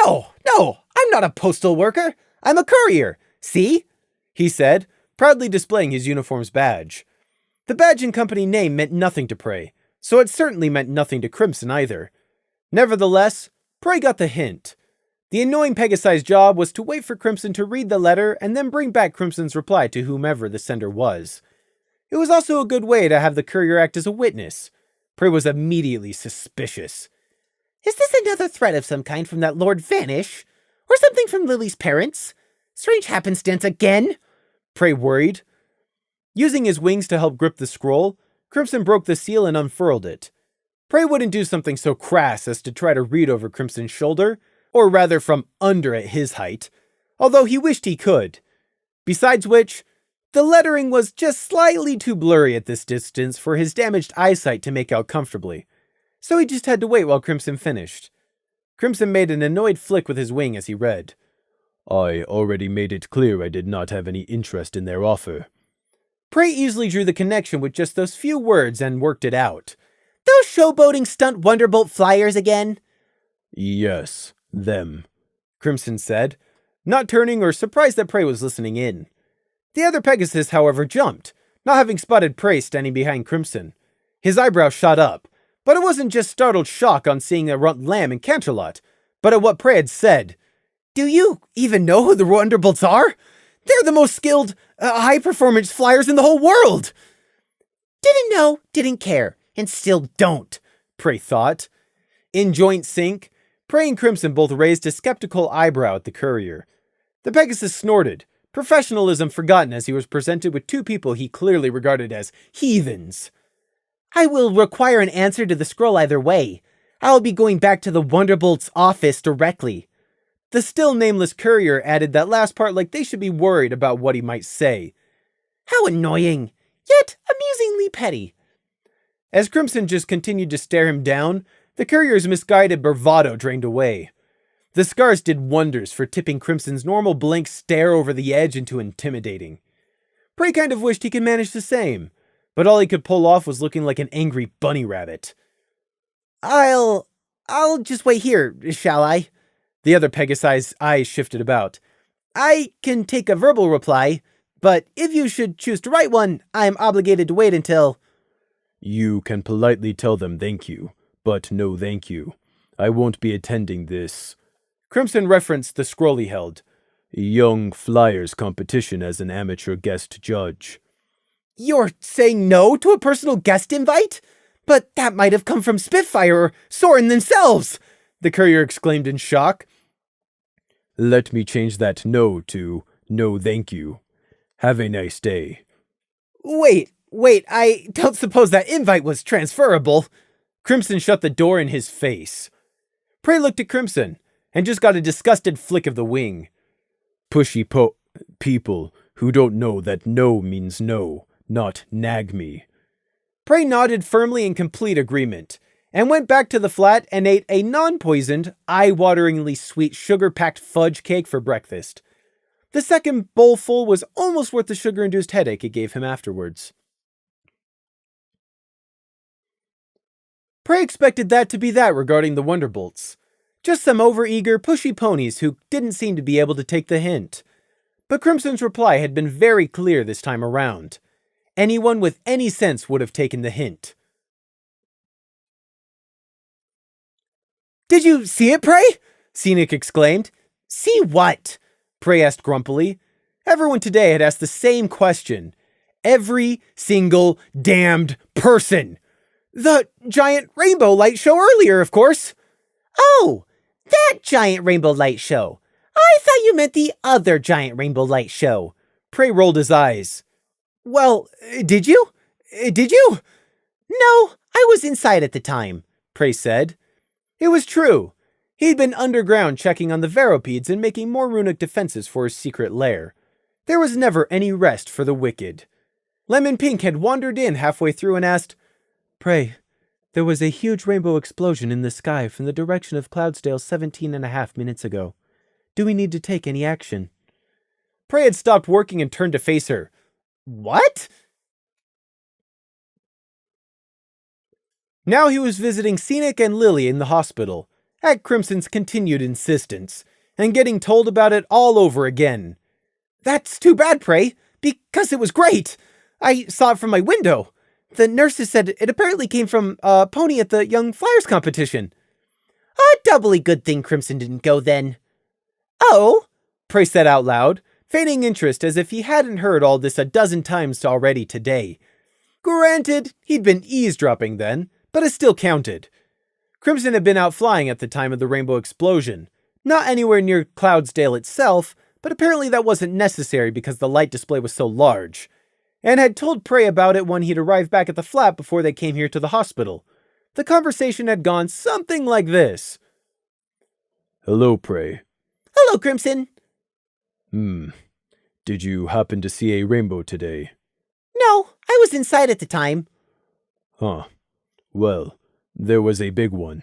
No, I'm not a postal worker. I'm a courier. See? He said, proudly displaying his uniform's badge. The badge and company name meant nothing to Prey, so it certainly meant nothing to Crimson either. Nevertheless, Prey got the hint. The annoying Pegasi's job was to wait for Crimson to read the letter and then bring back Crimson's reply to whomever the sender was. It was also a good way to have the courier act as a witness. Prey was immediately suspicious. Is this another threat of some kind from that Lord Vanish? Or something from Lily's parents? Strange happenstance again? Prey worried. Using his wings to help grip the scroll, Crimson broke the seal and unfurled it. Prey wouldn't do something so crass as to try to read over Crimson's shoulder, or rather from under at his height, although he wished he could. Besides which, the lettering was just slightly too blurry at this distance for his damaged eyesight to make out comfortably, so he just had to wait while Crimson finished. Crimson made an annoyed flick with his wing as he read. I already made it clear I did not have any interest in their offer. Prey easily drew the connection with just those few words and worked it out. Those showboating stunt Wonderbolt flyers again? Yes, them, Crimson said, not turning or surprised that Prey was listening in. The other Pegasus, however, jumped, not having spotted Prey standing behind Crimson. His eyebrows shot up, but it wasn't just startled shock on seeing a runt lamb in Canterlot, but at what Prey had said. Do you even know who the Wonderbolts are? They're the most skilled, high-performance flyers in the whole world! Didn't know, didn't care, and still don't, Prey thought. In joint sync, Prey and Crimson both raised a skeptical eyebrow at the courier. The Pegasus snorted, professionalism forgotten as he was presented with two people he clearly regarded as heathens. I will require an answer to the scroll either way. I'll be going back to the Wonderbolt's office directly. The still nameless courier added that last part like they should be worried about what he might say. How annoying, yet amusingly petty. As Crimson just continued to stare him down, the courier's misguided bravado drained away. The scars did wonders for tipping Crimson's normal blank stare over the edge into intimidating. Prey kind of wished he could manage the same, but all he could pull off was looking like an angry bunny rabbit. I'll just wait here, shall I? The other Pegasi's eyes shifted about. I can take a verbal reply, but if you should choose to write one, I'm obligated to wait until... You can politely tell them thank you, but no thank you. I won't be attending this. Crimson referenced the scroll he held. Young Flyers competition as an amateur guest judge. You're saying no to a personal guest invite? But that might have come from Spitfire or Soren themselves, the courier exclaimed in shock. Let me change that no to no thank you. Have a nice day. Wait, I don't suppose that invite was transferable. Crimson shut the door in his face. Prey looked at Crimson and just got a disgusted flick of the wing. Pushy people who don't know that no means no, not nag me. Prey nodded firmly in complete agreement, and went back to the flat and ate a non-poisoned, eye-wateringly sweet sugar-packed fudge cake for breakfast. The second bowlful was almost worth the sugar-induced headache it gave him afterwards. Prey expected that to be that regarding the Wonderbolts. Just some over-eager, pushy ponies who didn't seem to be able to take the hint. But Crimson's reply had been very clear this time around. Anyone with any sense would have taken the hint. Did you see it, Prey? Scenic exclaimed. See what? Prey asked grumpily. Everyone today had asked the same question. Every single damned person. The giant rainbow light show earlier, of course. Oh, that giant rainbow light show. I thought you meant the other giant rainbow light show. Prey rolled his eyes. Well, did you? Did you? No, I was inside at the time, Prey said. It was true. He'd been underground checking on the Veropedes and making more runic defenses for his secret lair. There was never any rest for the wicked. Lemon Pink had wandered in halfway through and asked, Prey, there was a huge rainbow explosion in the sky from the direction of Cloudsdale 17.5 minutes ago. Do we need to take any action? Prey had stopped working and turned to face her. What? Now he was visiting Scenic and Lily in the hospital, at Crimson's continued insistence, and getting told about it all over again. That's too bad, Prey, because it was great. I saw it from my window. The nurses said it apparently came from a pony at the Young Flyers competition. A doubly good thing Crimson didn't go then. Oh, Prey said out loud, feigning interest as if he hadn't heard all this a dozen times already today. Granted, he'd been eavesdropping then, but it still counted. Crimson had been out flying at the time of the rainbow explosion. Not anywhere near Cloudsdale itself, but apparently that wasn't necessary because the light display was so large. And had told Prey about it when he'd arrived back at the flat before they came here to the hospital. The conversation had gone something like this. Hello, Prey. Hello, Crimson. Did you happen to see a rainbow today? No, I was inside at the time. Huh. Well, there was a big one.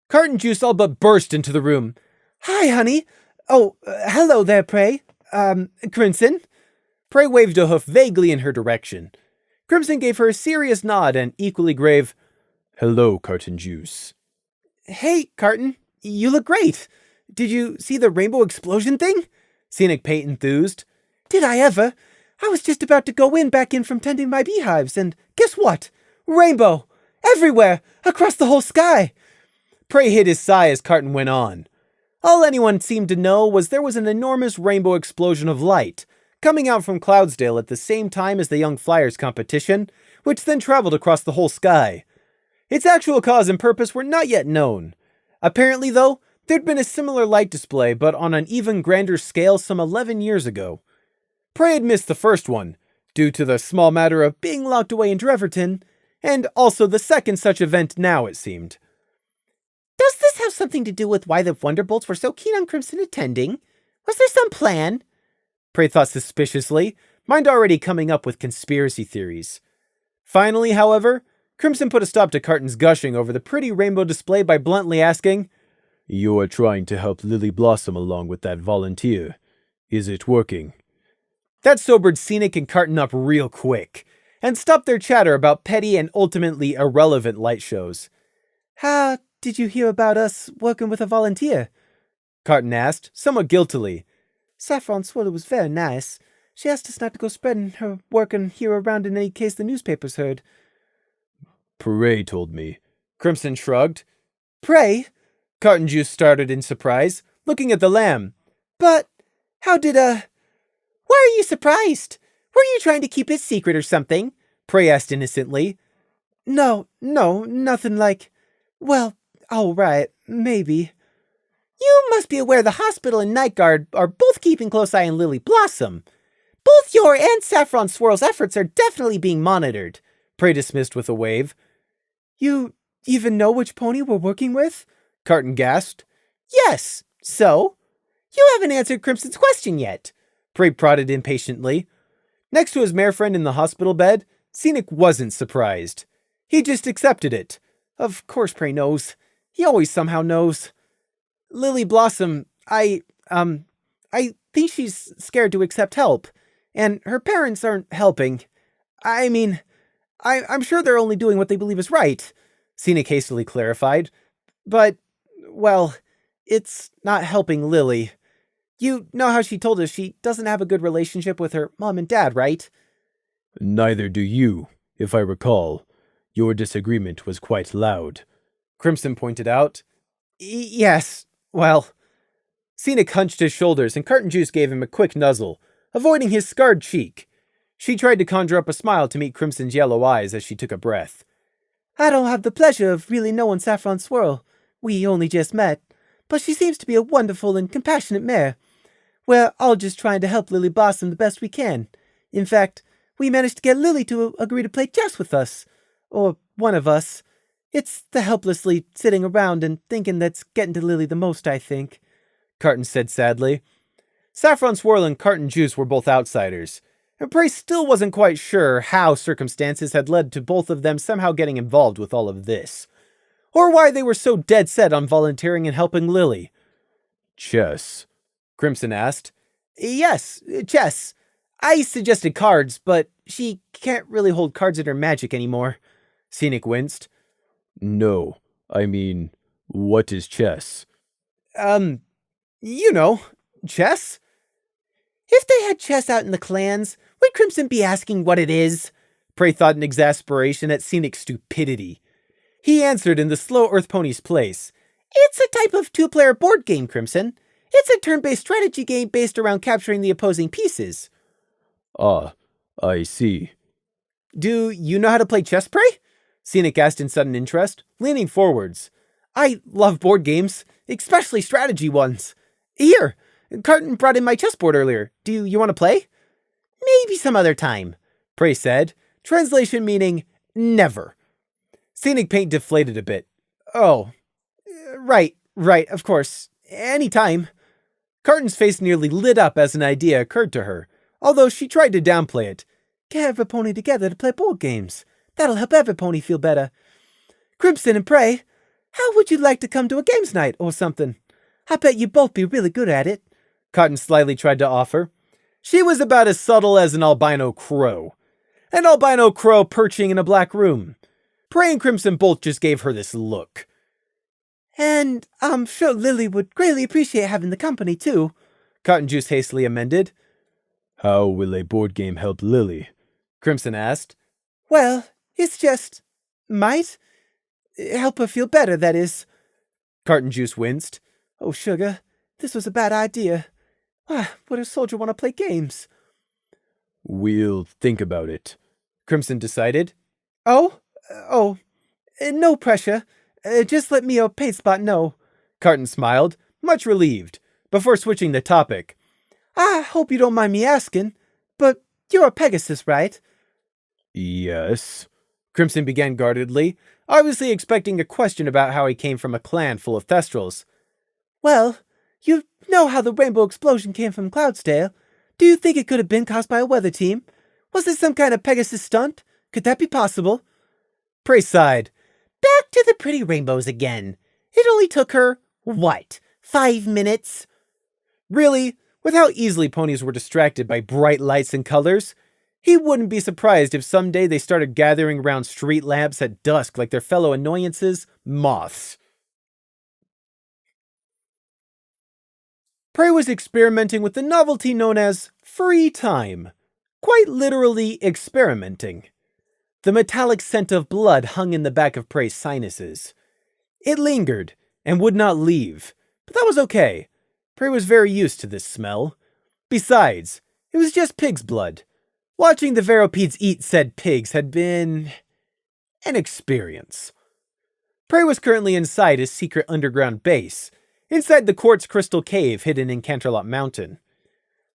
Carton Juice all but burst into the room. Hi, honey. Oh, hello there, Prey. Crimson. Prey waved a hoof vaguely in her direction. Crimson gave her a serious nod and equally grave, Hello, Carton Juice. Hey, Carton, you look great. Did you see the rainbow explosion thing? Scenic Pate enthused. Did I ever? I was just about to back in from tending my beehives, and guess what? Rainbow! Everywhere! Across the whole sky! Prey hid his sigh as Carton went on. All anyone seemed to know was there was an enormous rainbow explosion of light, coming out from Cloudsdale at the same time as the Young Flyers competition, which then traveled across the whole sky. Its actual cause and purpose were not yet known. Apparently, though, there'd been a similar light display, but on an even grander scale some 11 years ago. Prey had missed the first one, due to the small matter of being locked away in Dreverton, and also the second such event now, it seemed. Does this have something to do with why the Wonderbolts were so keen on Crimson attending? Was there some plan? Prey thought suspiciously, mind already coming up with conspiracy theories. Finally, however, Crimson put a stop to Carton's gushing over the pretty rainbow display by bluntly asking, "You're trying to help Lily Blossom along with that volunteer. Is it working?" That sobered Scenic and Carton up real quick, and stopped their chatter about petty and ultimately irrelevant light shows. How did you hear about us working with a volunteer? Carton asked, somewhat guiltily. Saffron Swirl was very nice. She asked us not to go spreading her work and here around in any case the newspapers heard. Prey told me. Crimson shrugged. Prey? Carton Juice started in surprise, looking at the lamb. But how did, Why are you surprised? Were you trying to keep it secret or something? Prey asked innocently. No, nothing like... Well, all right, maybe. You must be aware the hospital and Night Guard are both keeping close eye on Lily Blossom. Both your and Saffron Swirl's efforts are definitely being monitored. Prey dismissed with a wave. You even know which pony we're working with? Carton gasped. Yes, so? You haven't answered Crimson's question yet. Prey prodded impatiently. Next to his mare friend in the hospital bed, Scenic wasn't surprised. He just accepted it. Of course Prey knows. He always somehow knows. Lily Blossom, I think she's scared to accept help. And her parents aren't helping. I mean, I'm sure they're only doing what they believe is right, Scenic hastily clarified. But, well, it's not helping Lily. You know how she told us she doesn't have a good relationship with her mom and dad, right? Neither do you, if I recall. Your disagreement was quite loud. Crimson pointed out. Yes, well... Scenic hunched his shoulders and Carton Juice gave him a quick nuzzle, avoiding his scarred cheek. She tried to conjure up a smile to meet Crimson's yellow eyes as she took a breath. I don't have the pleasure of really knowing Saffron Swirl. We only just met. But she seems to be a wonderful and compassionate mare. We're all just trying to help Lily Blossom the best we can. In fact, we managed to get Lily to agree to play chess with us. Or one of us. It's the helplessly sitting around and thinking that's getting to Lily the most, I think. Carton said sadly. Saffron Swirl and Carton Juice were both outsiders, and Prey still wasn't quite sure how circumstances had led to both of them somehow getting involved with all of this, or why they were so dead set on volunteering and helping Lily. Chess? Crimson asked. Yes, chess. I suggested cards, but she can't really hold cards in her magic anymore. Scenic winced. No, I mean, what is chess? You know, chess? If they had chess out in the clans, would Crimson be asking what it is? Prey thought in exasperation at Scenic's stupidity. He answered in the slow Earth Pony's place. It's a type of two-player board game, Crimson. It's a turn-based strategy game based around capturing the opposing pieces. Ah, I see. Do you know how to play chess, Prey? Scenic asked in sudden interest, leaning forwards. I love board games, especially strategy ones. Here, Carton brought in my chessboard earlier. Do you want to play? Maybe some other time, Prey said, translation meaning never. Scenic paint deflated a bit. Oh, right, of course. Anytime. Carton's face nearly lit up as an idea occurred to her, although she tried to downplay it. Get every pony together to play board games. That'll help every pony feel better. Crimson and Prey, how would you like to come to a games night or something? I bet you'd both be really good at it. Carton slyly tried to offer. She was about as subtle as an albino crow. An albino crow perching in a black room. Prey and Crimson both just gave her this look. And I'm sure Lily would greatly appreciate having the company, too, Carton Juice hastily amended. How will a board game help Lily? Crimson asked. Well, it's just... might? Help her feel better, that is. Carton Juice winced. Oh, sugar, this was a bad idea. Why would a soldier want to play games? We'll think about it, Crimson decided. Oh, No pressure. Just let me or Paste Spot know. Carton smiled, much relieved, before switching the topic. I hope you don't mind me asking, but you're a Pegasus, right? Yes. Crimson began guardedly, obviously expecting a question about how he came from a clan full of Thestrals. Well, you know how the rainbow explosion came from Cloudsdale. Do you think it could have been caused by a weather team? Was it some kind of Pegasus stunt? Could that be possible? Prey sighed. Back to the pretty rainbows again. It only took her, 5 minutes? Really? With how easily ponies were distracted by bright lights and colors, he wouldn't be surprised if someday they started gathering around street lamps at dusk like their fellow annoyances, moths. Prey was experimenting with the novelty known as free time. Quite literally experimenting. The metallic scent of blood hung in the back of Prey's sinuses. It lingered and would not leave, but that was okay. Prey was very used to this smell. Besides, it was just pig's blood. Watching the Veropedes eat said pigs had been an experience. Prey was currently inside his secret underground base, inside the quartz crystal cave hidden in Canterlot Mountain.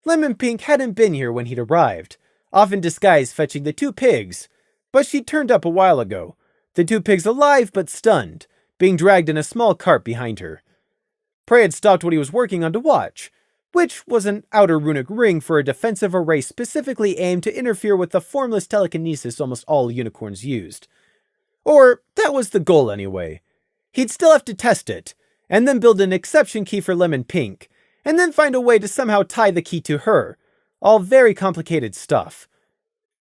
Lemon Pink hadn't been here when he'd arrived, often disguised fetching the 2 pigs, but she'd turned up a while ago, the 2 pigs alive but stunned, being dragged in a small cart behind her. Prey had stopped what he was working on to watch, which was an outer runic ring for a defensive array specifically aimed to interfere with the formless telekinesis almost all unicorns used. Or, that was the goal anyway. He'd still have to test it, and then build an exception key for Lemon Pink, and then find a way to somehow tie the key to her. All very complicated stuff.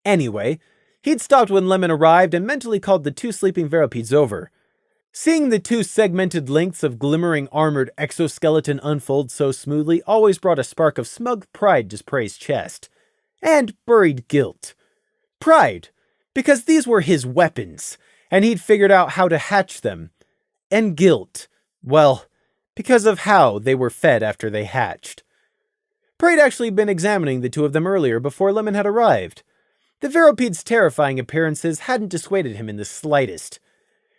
Anyway, he'd stopped when Lemon arrived and mentally called the 2 sleeping Veropedes over. Seeing the 2 segmented lengths of glimmering armored exoskeleton unfold so smoothly always brought a spark of smug pride to Prey's chest. And buried guilt. Pride, because these were his weapons, and he'd figured out how to hatch them. And guilt, well, because of how they were fed after they hatched. Prey had actually been examining the 2 of them earlier before Lemon had arrived. The Veropede's terrifying appearances hadn't dissuaded him in the slightest.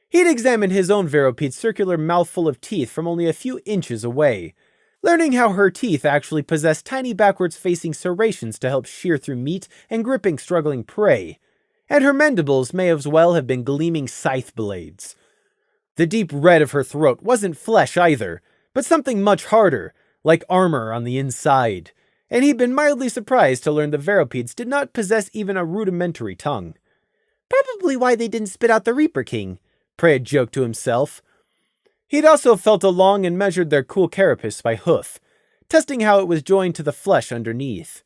He'd examined his own Veropede's circular mouthful of teeth from only a few inches away, learning how her teeth actually possessed tiny backwards-facing serrations to help shear through meat and gripping struggling prey, and her mandibles may as well have been gleaming scythe blades. The deep red of her throat wasn't flesh either, but something much harder, like armor on the inside, and he'd been mildly surprised to learn the Veropedes did not possess even a rudimentary tongue. Probably why they didn't spit out the Reaper King, Prey had joked to himself. He'd also felt along and measured their cool carapace by hoof, testing how it was joined to the flesh underneath.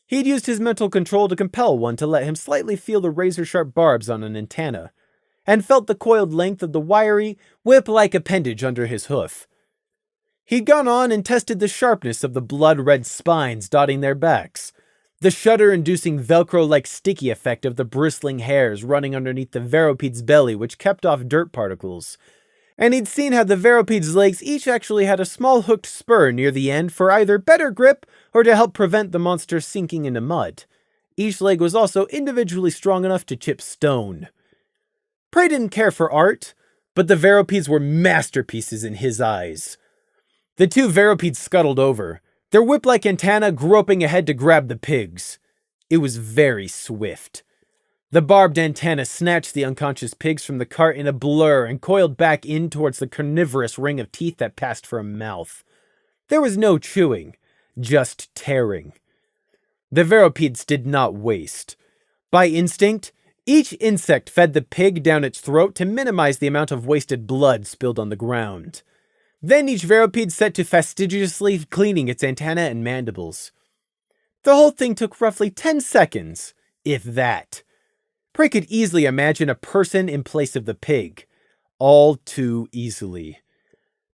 He'd used his mental control to compel one to let him slightly feel the razor-sharp barbs on an antenna, and felt the coiled length of the wiry, whip-like appendage under his hoof. He'd gone on and tested the sharpness of the blood-red spines dotting their backs, the shudder-inducing Velcro-like sticky effect of the bristling hairs running underneath the Veropede's belly which kept off dirt particles, and he'd seen how the Veropede's legs each actually had a small hooked spur near the end for either better grip or to help prevent the monster sinking into mud. Each leg was also individually strong enough to chip stone. Prey didn't care for art, but the Veropedes were masterpieces in his eyes. The 2 Veropedes scuttled over, their whip-like antenna groping ahead to grab the pigs. It was very swift. The barbed antenna snatched the unconscious pigs from the cart in a blur and coiled back in towards the carnivorous ring of teeth that passed for a mouth. There was no chewing, just tearing. The Veropedes did not waste. By instinct, each insect fed the pig down its throat to minimize the amount of wasted blood spilled on the ground. Then each Veropede set to fastidiously cleaning its antenna and mandibles. The whole thing took roughly 10 seconds, if that. Prey could easily imagine a person in place of the pig. All too easily.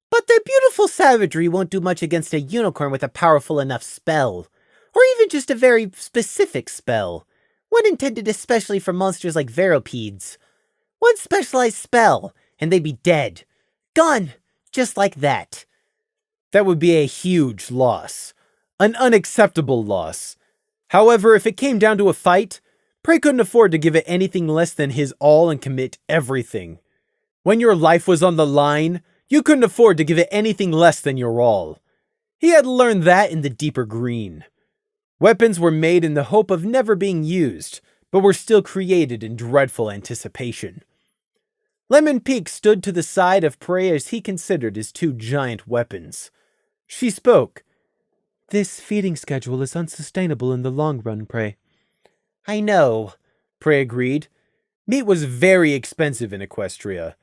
But their beautiful savagery won't do much against a unicorn with a powerful enough spell. Or even just a very specific spell. One intended especially for monsters like Veropedes. One specialized spell, and they'd be dead. Gone. Just like that. That would be a huge loss. An unacceptable loss. However, if it came down to a fight, Prey couldn't afford to give it anything less than his all and commit everything. When your life was on the line, you couldn't afford to give it anything less than your all. He had learned that in the deeper green. Weapons were made in the hope of never being used, but were still created in dreadful anticipation. Lemon Peak stood to the side of prey as he considered his two giant weapons. She spoke. This feeding schedule is unsustainable in the long run, Prey. I know, Prey agreed. Meat was very expensive in Equestria.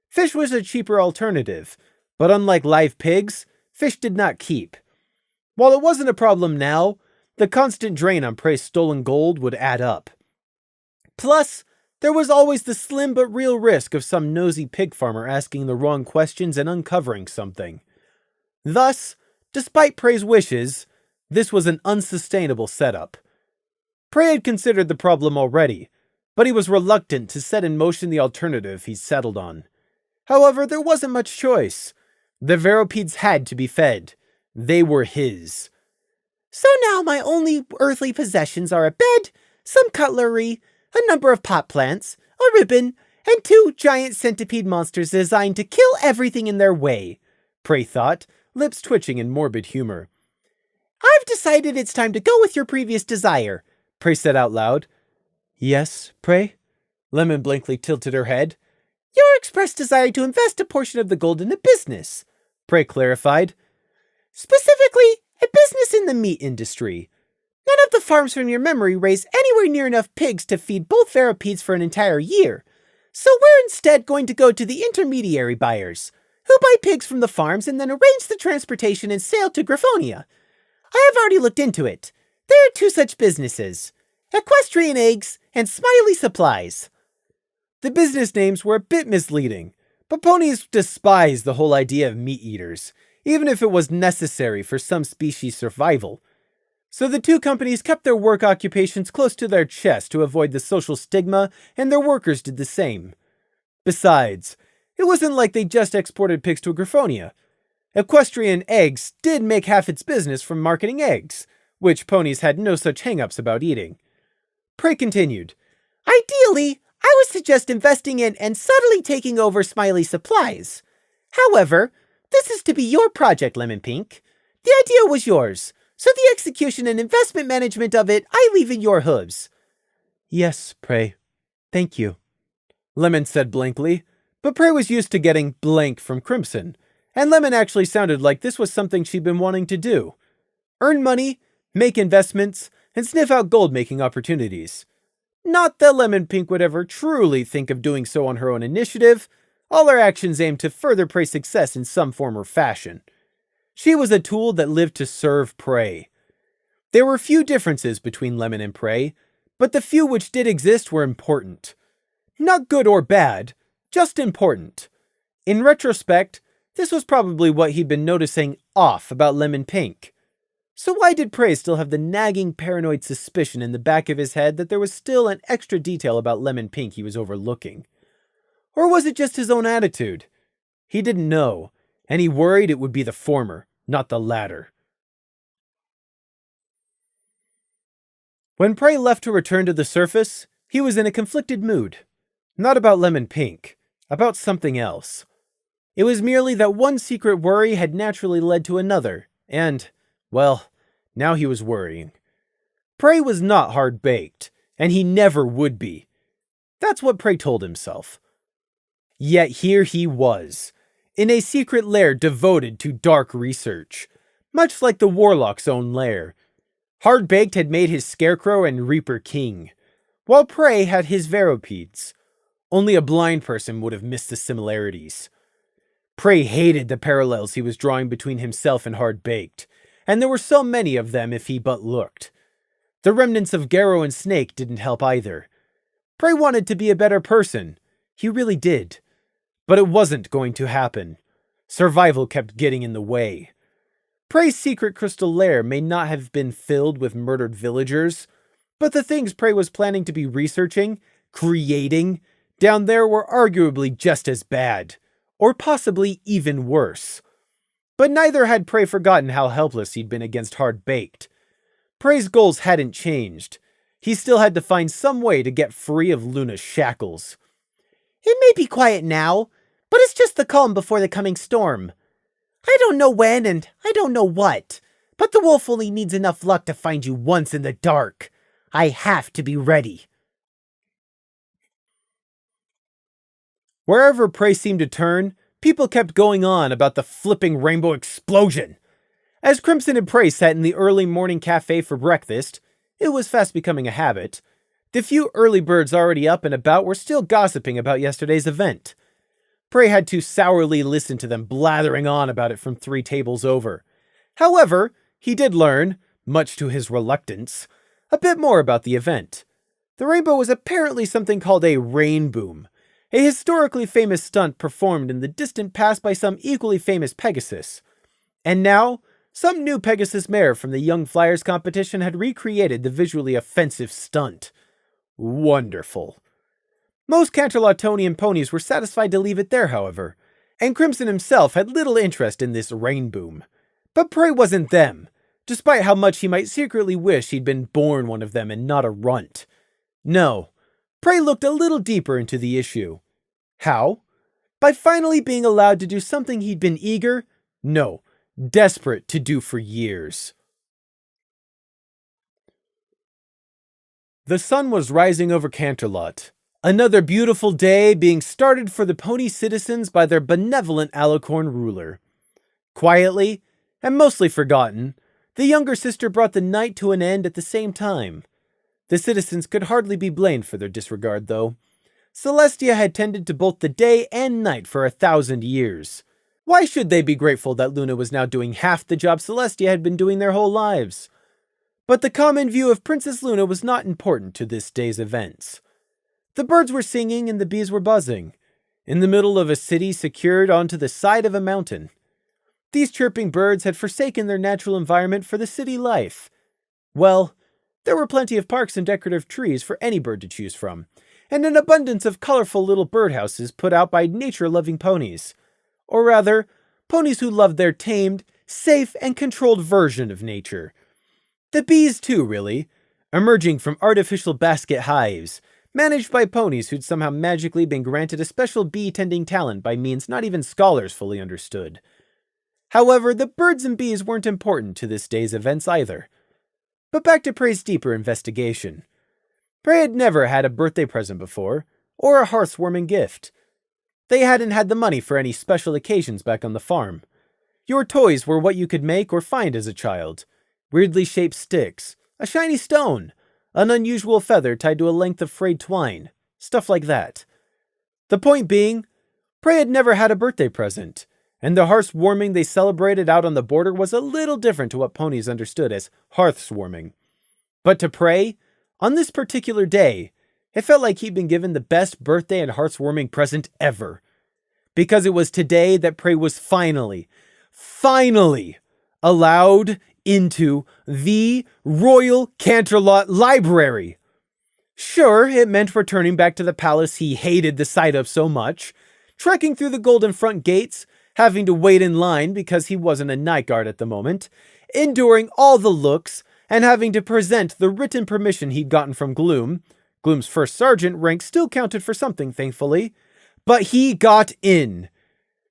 Fish was a cheaper alternative, but unlike live pigs, fish did not keep. While it wasn't a problem now, the constant drain on Prey's stolen gold would add up. Plus, there was always the slim but real risk of some nosy pig farmer asking the wrong questions and uncovering something. Thus, despite Prey's wishes, this was an unsustainable setup. Prey had considered the problem already, but he was reluctant to set in motion the alternative he'd settled on. However, there wasn't much choice. The Veropedes had to be fed. They were his. So now my only earthly possessions are a bed, some cutlery, a number of pot plants, a ribbon, and 2 giant centipede monsters designed to kill everything in their way, Prey thought, lips twitching in morbid humor. I've decided it's time to go with your previous desire, Prey said out loud. Yes, Prey? Lemon blankly tilted her head. Your expressed desire to invest a portion of the gold in a business, Prey clarified. Specifically, a business in the meat industry. None of the farms from your memory raise anywhere near enough pigs to feed both Veropedes for an entire year. So we're instead going to go to the intermediary buyers, who buy pigs from the farms and then arrange the transportation and sale to Griffonia. I have already looked into it. There are 2 such businesses, Equestrian Eggs and Smiley Supplies. The business names were a bit misleading, but ponies despise the whole idea of meat eaters, even if it was necessary for some species' survival. So the 2 companies kept their work occupations close to their chest to avoid the social stigma, and their workers did the same. Besides, it wasn't like they just exported pigs to Griffonia. Equestrian Eggs did make half its business from marketing eggs, which ponies had no such hang-ups about eating. Prey continued. Ideally, I would suggest investing in and subtly taking over Smiley Supplies. However, this is to be your project, Lemon Pink. The idea was yours, so the execution and investment management of it I leave in your hooves. Yes, Prey. Thank you, Lemon said blankly, but Prey was used to getting blank from Crimson, and Lemon actually sounded like this was something she'd been wanting to do. Earn money, make investments, and sniff out gold-making opportunities. Not that Lemon Pink would ever truly think of doing so on her own initiative. All her actions aimed to further Prey's success in some form or fashion. She was a tool that lived to serve Prey. There were few differences between Lemon and Prey, but the few which did exist were important. Not good or bad, just important. In retrospect, this was probably what he'd been noticing off about Lemon Pink. So why did Prey still have the nagging paranoid suspicion in the back of his head that there was still an extra detail about Lemon Pink he was overlooking? Or was it just his own attitude? He didn't know, and he worried it would be the former, not the latter. When Prey left to return to the surface, he was in a conflicted mood. Not about Lemon Pink, about something else. It was merely that one secret worry had naturally led to another, and, well, now he was worrying. Prey was not hard-baked, and he never would be. That's what Prey told himself. Yet here he was, in a secret lair devoted to dark research, much like the Warlock's own lair. Hard-baked had made his Scarecrow and Reaper king, while Prey had his Veropedes. Only a blind person would have missed the similarities. Prey hated the parallels he was drawing between himself and Hard-baked, and there were so many of them if he but looked. The remnants of Garrow and Snake didn't help either. Prey wanted to be a better person. He really did. But it wasn't going to happen. Survival kept getting in the way. Prey's secret crystal lair may not have been filled with murdered villagers, but the things Prey was planning to be researching, creating, down there were arguably just as bad, or possibly even worse. But neither had Prey forgotten how helpless he'd been against Hard-baked. Prey's goals hadn't changed. He still had to find some way to get free of Luna's shackles. It may be quiet now, But it's just the calm before the coming storm. I don't know when and I don't know what, but the wolf only needs enough luck to find you once in the dark. I have to be ready. Wherever Prey seemed to turn, people kept going on about the flipping rainbow explosion. As Crimson and Prey sat in the early morning cafe for breakfast, it was fast becoming a habit, the few early birds already up and about were still gossiping about yesterday's event. Prey had to sourly listen to them blathering on about it from 3 tables over. However, he did learn, much to his reluctance, a bit more about the event. The rainbow was apparently something called a rain boom, a historically famous stunt performed in the distant past by some equally famous Pegasus. And now, some new Pegasus mare from the Young Flyers competition had recreated the visually offensive stunt. Wonderful. Most Canterlotonian ponies were satisfied to leave it there, however, and Crimson himself had little interest in this rain boom. But Prey wasn't them, despite how much he might secretly wish he'd been born one of them and not a runt. No, Prey looked a little deeper into the issue. How? By finally being allowed to do something he'd been eager, no, desperate to do for years. The sun was rising over Canterlot. Another beautiful day being started for the pony citizens by their benevolent Alicorn ruler. Quietly, and mostly forgotten, the younger sister brought the night to an end at the same time. The citizens could hardly be blamed for their disregard, though. Celestia had tended to both the day and night for 1,000 years. Why should they be grateful that Luna was now doing half the job Celestia had been doing their whole lives? But the common view of Princess Luna was not important to this day's events. The birds were singing and the bees were buzzing, in the middle of a city secured onto the side of a mountain. These chirping birds had forsaken their natural environment for the city life. Well, there were plenty of parks and decorative trees for any bird to choose from, and an abundance of colorful little birdhouses put out by nature-loving ponies. Or rather, ponies who loved their tamed, safe, and controlled version of nature. The bees too, really, emerging from artificial basket hives, managed by ponies who'd somehow magically been granted a special bee-tending talent by means not even scholars fully understood. However, the birds and bees weren't important to this day's events either. But back to Prey's deeper investigation. Prey had never had a birthday present before, or a hearth-warming gift. They hadn't had the money for any special occasions back on the farm. Your toys were what you could make or find as a child. Weirdly shaped sticks, a shiny stone, an unusual feather tied to a length of frayed twine, stuff like that. The point being, Prey had never had a birthday present, and the hearth-warming they celebrated out on the border was a little different to what ponies understood as hearth-warming. But to Prey, on this particular day, it felt like he'd been given the best birthday and hearth-warming present ever. Because it was today that Prey was finally allowed into the Royal Canterlot Library. Sure, it meant returning back to the palace he hated the sight of so much, trekking through the golden front gates, having to wait in line because he wasn't a night guard at the moment, enduring all the looks, and having to present the written permission he'd gotten from Gloom. Gloom's first sergeant rank still counted for something, thankfully. But he got in.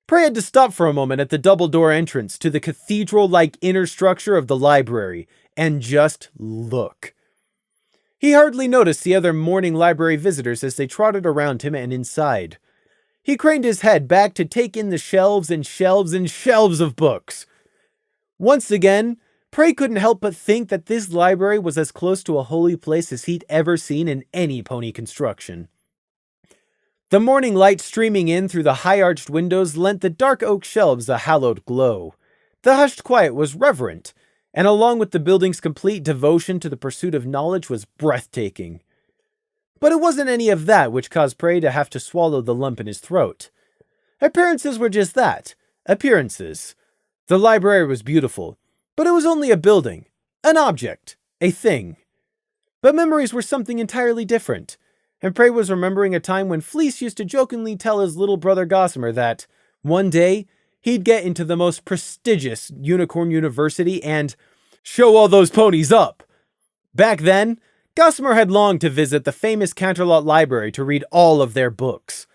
Prey had to stop for a moment at the double-door entrance to the cathedral-like inner structure of the library, and just look. He hardly noticed the other morning library visitors as they trotted around him and inside. He craned his head back to take in the shelves and shelves and shelves of books. Once again, Prey couldn't help but think that this library was as close to a holy place as he'd ever seen in any pony construction. The morning light streaming in through the high-arched windows lent the dark oak shelves a hallowed glow. The hushed quiet was reverent, and along with the building's complete devotion to the pursuit of knowledge was breathtaking. But it wasn't any of that which caused Prey to have to swallow the lump in his throat. Appearances were just that, appearances. The library was beautiful, but it was only a building, an object, a thing. But memories were something entirely different, and Prey was remembering a time when Fleece used to jokingly tell his little brother Gossamer that, one day, he'd get into the most prestigious Unicorn University and show all those ponies up. Back then, Gossamer had longed to visit the famous Canterlot Library to read all of their books.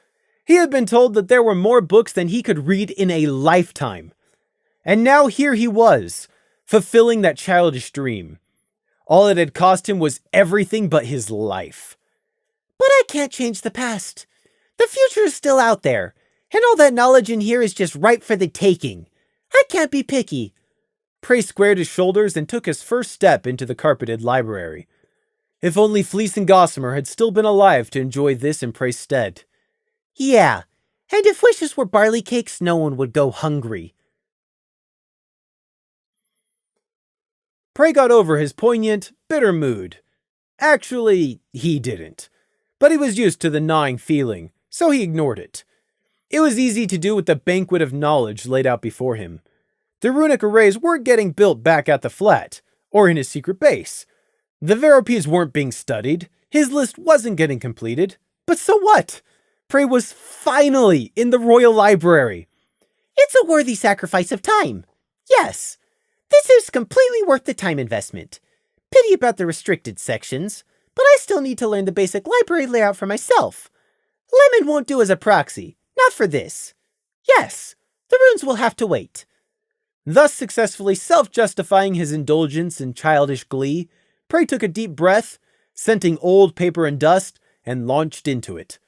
He had been told that there were more books than he could read in a lifetime. And now here he was, fulfilling that childish dream. All it had cost him was everything but his life. But I can't change the past. The future is still out there, and all that knowledge in here is just ripe for the taking. I can't be picky. Prey squared his shoulders and took his first step into the carpeted library. If only Fleece and Gossamer had still been alive to enjoy this in Prey's stead. Yeah, and if wishes were barley cakes, no one would go hungry. Prey got over his poignant, bitter mood. Actually, he didn't. But he was used to the gnawing feeling, so he ignored it. It was easy to do with the banquet of knowledge laid out before him. The runic arrays weren't getting built back at the flat, or in his secret base. The Veropes weren't being studied, his list wasn't getting completed. But so what? Prey was finally in the Royal Library. It's a worthy sacrifice of time. Yes, this is completely worth the time investment. Pity about the restricted sections, but I still need to learn the basic library layout for myself. Lemon won't do as a proxy, not for this. Yes, the runes will have to wait. Thus successfully self-justifying his indulgence in childish glee, Prey took a deep breath, scenting old paper and dust, and launched into it.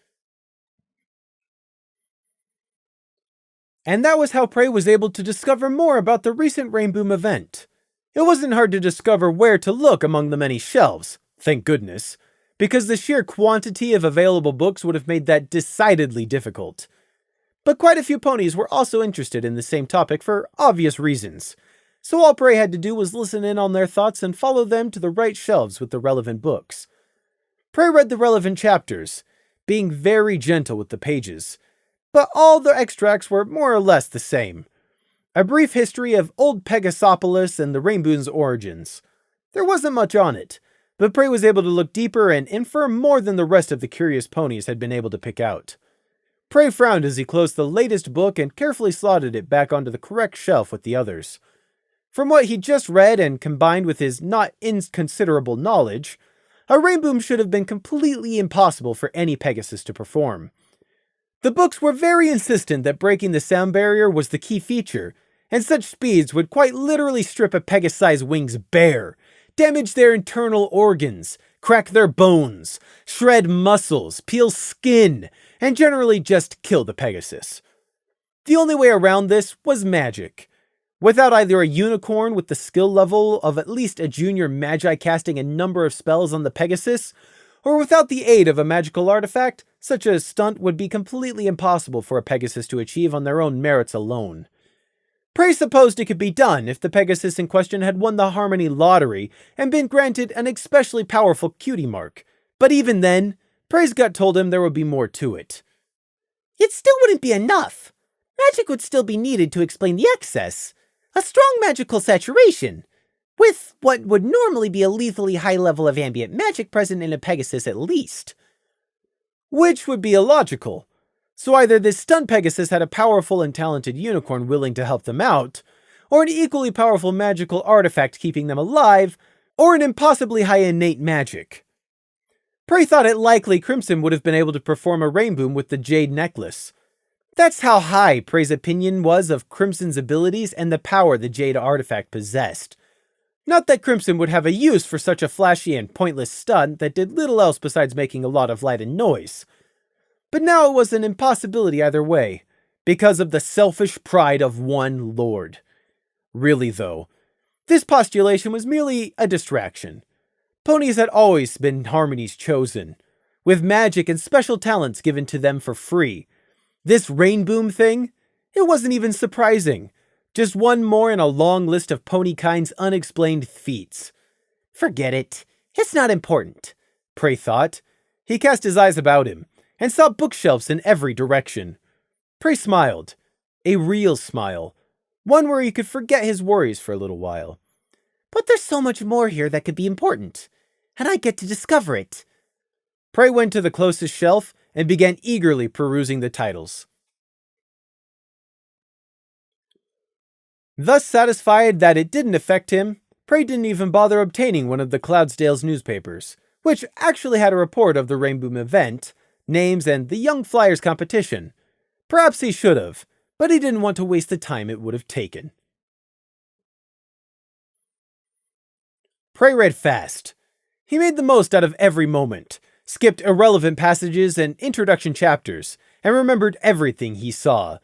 And that was how Prey was able to discover more about the recent Rainboom event. It wasn't hard to discover where to look among the many shelves, thank goodness, because the sheer quantity of available books would have made that decidedly difficult. But quite a few ponies were also interested in the same topic for obvious reasons, so all Prey had to do was listen in on their thoughts and follow them to the right shelves with the relevant books. Prey read the relevant chapters, being very gentle with the pages, but all the extracts were more or less the same. A brief history of old Pegasopolis and the Rainboom's origins. There wasn't much on it, but Prey was able to look deeper and infer more than the rest of the curious ponies had been able to pick out. Prey frowned as he closed the latest book and carefully slotted it back onto the correct shelf with the others. From what he'd just read and combined with his not inconsiderable knowledge, a Rainboom should have been completely impossible for any Pegasus to perform. The books were very insistent that breaking the sound barrier was the key feature, and such speeds would quite literally strip a Pegasi wings bare, damage their internal organs, crack their bones, shred muscles, peel skin, and generally just kill the Pegasus. The only way around this was magic. Without either a unicorn with the skill level of at least a junior magi casting a number of spells on the Pegasus, or without the aid of a magical artifact, such a stunt would be completely impossible for a Pegasus to achieve on their own merits alone. Prey supposed it could be done if the Pegasus in question had won the Harmony lottery and been granted an especially powerful cutie mark, but even then, Prey's gut told him there would be more to it. It still wouldn't be enough. Magic would still be needed to explain the excess. A strong magical saturation, with what would normally be a lethally high level of ambient magic present in a Pegasus at least. Which would be illogical. So either this stunned Pegasus had a powerful and talented unicorn willing to help them out, or an equally powerful magical artifact keeping them alive, or an impossibly high innate magic. Prey thought it likely Crimson would have been able to perform a Rainboom with the Jade Necklace. That's how high Prey's opinion was of Crimson's abilities and the power the Jade artifact possessed. Not that Crimson would have a use for such a flashy and pointless stunt that did little else besides making a lot of light and noise. But now it was an impossibility either way, because of the selfish pride of one lord. Really though, this postulation was merely a distraction. Ponies had always been Harmony's chosen, with magic and special talents given to them for free. This Rainboom thing? It wasn't even surprising. Just one more in a long list of Ponykind's unexplained feats. Forget it. It's not important, Prey thought. He cast his eyes about him, and saw bookshelves in every direction. Prey smiled. A real smile. One where he could forget his worries for a little while. But there's so much more here that could be important, and I get to discover it. Prey went to the closest shelf and began eagerly perusing the titles. Thus satisfied that it didn't affect him, Prey didn't even bother obtaining one of the Cloudsdale's newspapers, which actually had a report of the Rainboom event, names, and the Young Flyers competition. Perhaps he should have, but he didn't want to waste the time it would have taken. Prey read fast. He made the most out of every moment, skipped irrelevant passages and introduction chapters, and remembered everything he saw.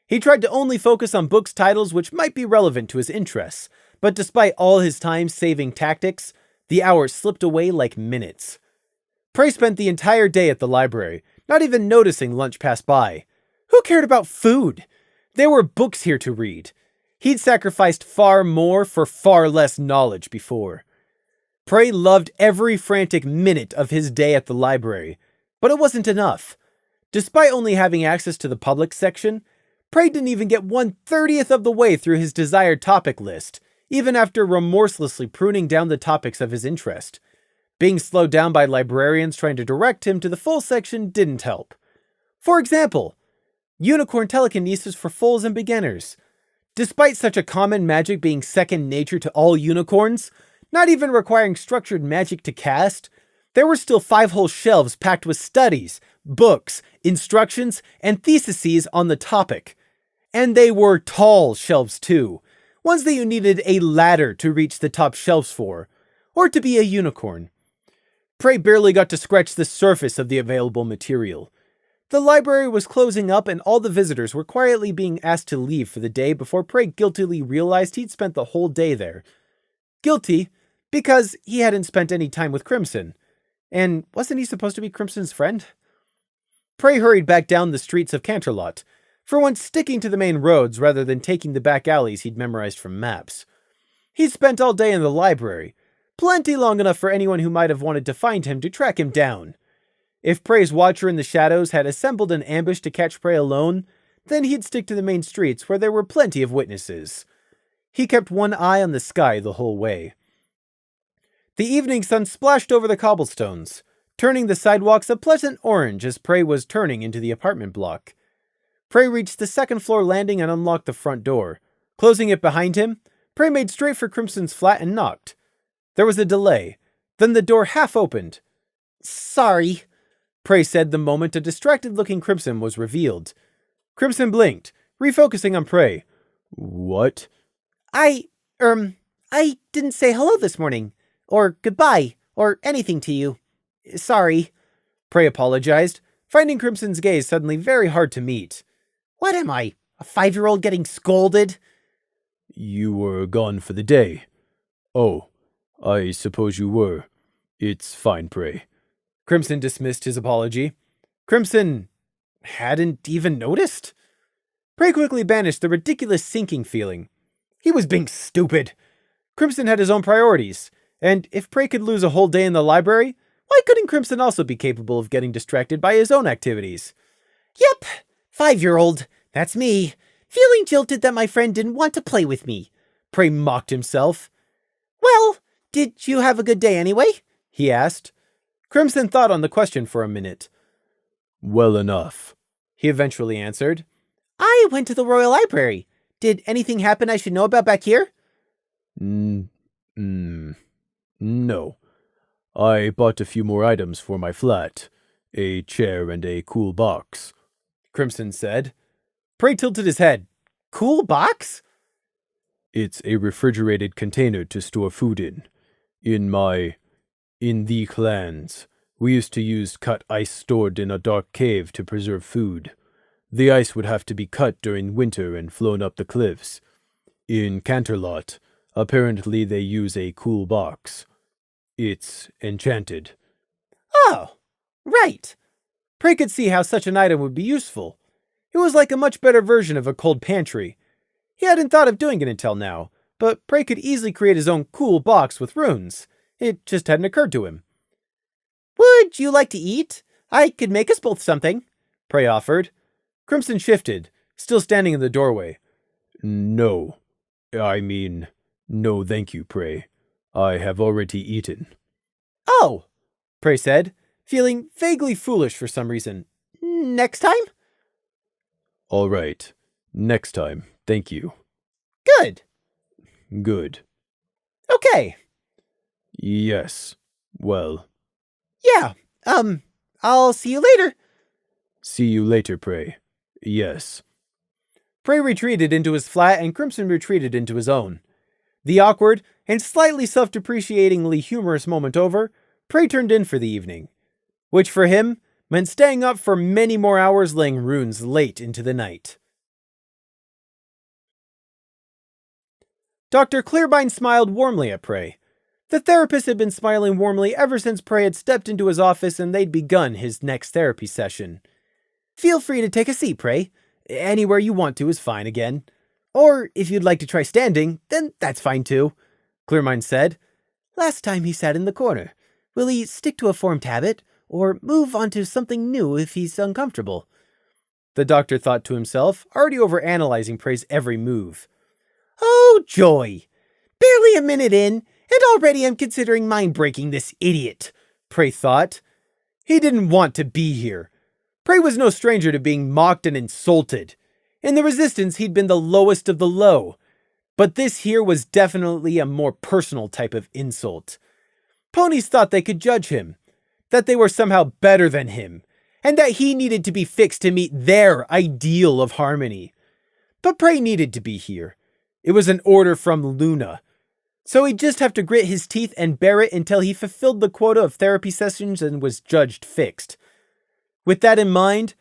He tried to only focus on books' titles which might be relevant to his interests, but despite all his time-saving tactics, the hours slipped away like minutes. Prey spent the entire day at the library, not even noticing lunch pass by. Who cared about food? There were books here to read. He'd sacrificed far more for far less knowledge before. Prey loved every frantic minute of his day at the library, but it wasn't enough. Despite only having access to the public section, Prey didn't even get 1/30th of the way through his desired topic list, even after remorselessly pruning down the topics of his interest. Being slowed down by librarians trying to direct him to the full section didn't help. For example, unicorn telekinesis for fools and beginners. Despite such a common magic being second nature to all unicorns, not even requiring structured magic to cast, there were still 5 whole shelves packed with studies, books, instructions, and theses on the topic. And they were tall shelves too, ones that you needed a ladder to reach the top shelves for, or to be a unicorn. Prey barely got to scratch the surface of the available material. The library was closing up and all the visitors were quietly being asked to leave for the day before Prey guiltily realized he'd spent the whole day there. Guilty, because he hadn't spent any time with Crimson. And wasn't he supposed to be Crimson's friend? Prey hurried back down the streets of Canterlot, for once sticking to the main roads rather than taking the back alleys he'd memorized from maps. He'd spent all day in the library, plenty long enough for anyone who might have wanted to find him to track him down. If Prey's watcher in the shadows had assembled an ambush to catch Prey alone, then he'd stick to the main streets where there were plenty of witnesses. He kept one eye on the sky the whole way. The evening sun splashed over the cobblestones, turning the sidewalks a pleasant orange as Prey was turning into the apartment block. Prey reached the second-floor landing and unlocked the front door. Closing it behind him, Prey made straight for Crimson's flat and knocked. There was a delay. Then the door half opened. "Sorry," Prey said the moment a distracted-looking Crimson was revealed. Crimson blinked, refocusing on Prey. What? I didn't say hello this morning. Or goodbye, or anything to you. Sorry." Prey apologized, finding Crimson's gaze suddenly very hard to meet. What am I, a 5-year-old getting scolded? You were gone for the day. Oh, I suppose you were. It's fine, Prey. Crimson dismissed his apology. Crimson hadn't even noticed? Prey quickly banished the ridiculous sinking feeling. He was being stupid. Crimson had his own priorities, and if Prey could lose a whole day in the library, why couldn't Crimson also be capable of getting distracted by his own activities? Yep, 5-year-old, that's me, feeling jilted that my friend didn't want to play with me. Prey mocked himself. Well, did you have a good day anyway? He asked. Crimson thought on the question for a minute. Well enough, he eventually answered. I went to the Royal Library. Did anything happen I should know about back here? No. I bought a few more items for my flat. A chair and a cool box, Crimson said. Prey tilted his head. Cool box? It's a refrigerated container to store food in. In the clans, we used to use cut ice stored in a dark cave to preserve food. The ice would have to be cut during winter and flown up the cliffs. In Canterlot, apparently they use a cool box. It's enchanted. Oh, right. Prey could see how such an item would be useful. It was like a much better version of a cold pantry. He hadn't thought of doing it until now, but Prey could easily create his own cool box with runes. It just hadn't occurred to him. Would you like to eat? I could make us both something, Prey offered. Crimson shifted, still standing in the doorway. No. No thank you, Prey. I have already eaten. Oh, Prey said, feeling vaguely foolish for some reason. Next time? All right. Next time. Thank you. Good. Good. Okay. Yes. Well. Yeah. I'll see you later. See you later, Prey. Yes. Prey retreated into his flat and Crimson retreated into his own. The awkward and slightly self-depreciatingly humorous moment over, Prey turned in for the evening, which for him meant staying up for many more hours laying runes late into the night. Dr. Clearbind smiled warmly at Prey. The therapist had been smiling warmly ever since Prey had stepped into his office and they'd begun his next therapy session. Feel free to take a seat, Prey. Anywhere you want to is fine again. Or if you'd like to try standing, then that's fine too, Clearmind said. Last time he sat in the corner. Will he stick to a formed habit, or move on to something new if he's uncomfortable? The doctor thought to himself, already overanalyzing Prey's every move. Oh, joy! Barely a minute in, and already I'm considering mind-breaking this idiot, Prey thought. He didn't want to be here. Prey was no stranger to being mocked and insulted. In the Resistance, he'd been the lowest of the low. But this here was definitely a more personal type of insult. Ponies thought they could judge him, that they were somehow better than him, and that he needed to be fixed to meet their ideal of harmony. But Prey needed to be here. It was an order from Luna. So he'd just have to grit his teeth and bear it until he fulfilled the quota of therapy sessions and was judged fixed. With that in mind,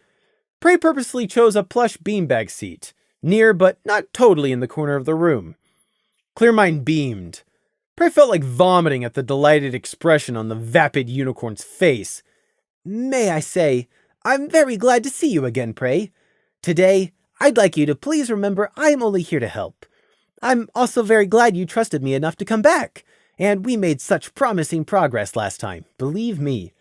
Prey purposely chose a plush beanbag seat, near but not totally in the corner of the room. Clearmind beamed. Prey felt like vomiting at the delighted expression on the vapid unicorn's face. May I say, I'm very glad to see you again, Prey. Today, I'd like you to please remember I'm only here to help. I'm also very glad you trusted me enough to come back, and we made such promising progress last time, believe me.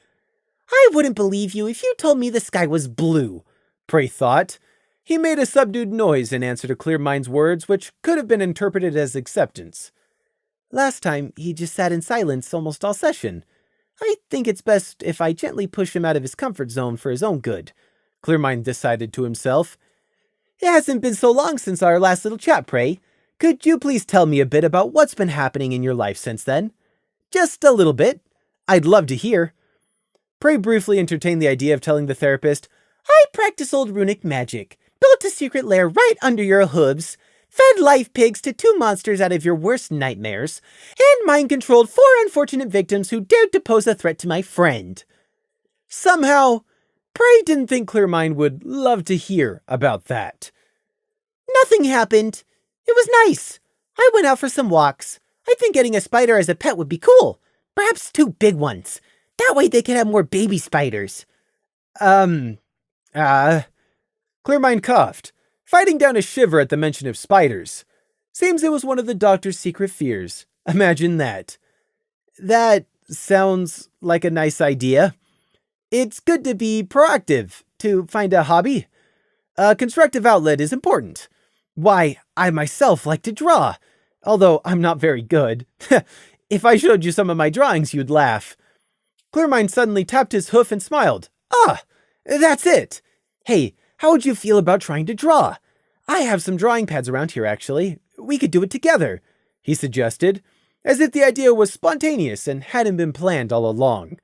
I wouldn't believe you if you told me the sky was blue, Prey thought. He made a subdued noise in answer to Clearmind's words, which could have been interpreted as acceptance. Last time, he just sat in silence almost all session. I think it's best if I gently push him out of his comfort zone for his own good, Clearmind decided to himself. It hasn't been so long since our last little chat, Prey. Could you please tell me a bit about what's been happening in your life since then? Just a little bit. I'd love to hear. Prey briefly entertained the idea of telling the therapist, I practice old runic magic, built a secret lair right under your hooves, fed life pigs to 2 monsters out of your worst nightmares, and mind-controlled 4 unfortunate victims who dared to pose a threat to my friend. Somehow, Prey didn't think Clearmind would love to hear about that. Nothing happened. It was nice. I went out for some walks. I think getting a spider as a pet would be cool. Perhaps 2 big ones. That way they can have more baby spiders. Clearmind coughed, fighting down a shiver at the mention of spiders. Seems it was one of the doctor's secret fears. Imagine that. That sounds like a nice idea. It's good to be proactive, to find a hobby. A constructive outlet is important. Why, I myself like to draw, although I'm not very good. If I showed you some of my drawings, you'd laugh. Clearmind suddenly tapped his hoof and smiled. Ah, that's it. Hey, how would you feel about trying to draw? I have some drawing pads around here, actually. We could do it together, he suggested, as if the idea was spontaneous and hadn't been planned all along.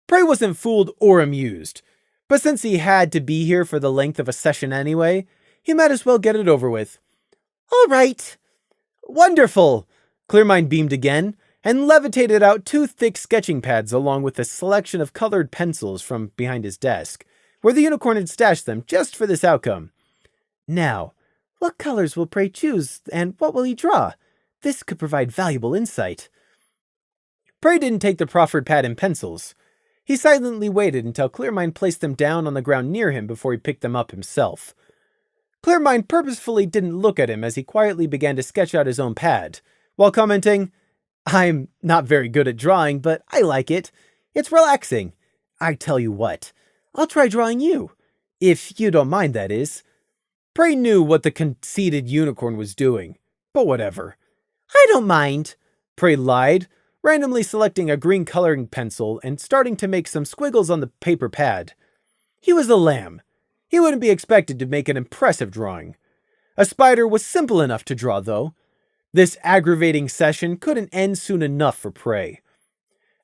Prey wasn't fooled or amused, but since he had to be here for the length of a session anyway, he might as well get it over with. All right. Wonderful! Clearmind beamed again, and levitated out 2 thick sketching pads along with a selection of colored pencils from behind his desk, where the unicorn had stashed them just for this outcome. Now, what colors will Prey choose, and what will he draw? This could provide valuable insight. Prey didn't take the proffered pad and pencils. He silently waited until Clearmind placed them down on the ground near him before he picked them up himself. Clearmind purposefully didn't look at him as he quietly began to sketch out his own pad, while commenting, I'm not very good at drawing, but I like it. It's relaxing. I tell you what, I'll try drawing you. If you don't mind, that is. Prey knew what the conceited unicorn was doing, but whatever. I don't mind, Prey lied, randomly selecting a green coloring pencil and starting to make some squiggles on the paper pad. He was a lamb. He wouldn't be expected to make an impressive drawing. A spider was simple enough to draw, though. This aggravating session couldn't end soon enough for Prey.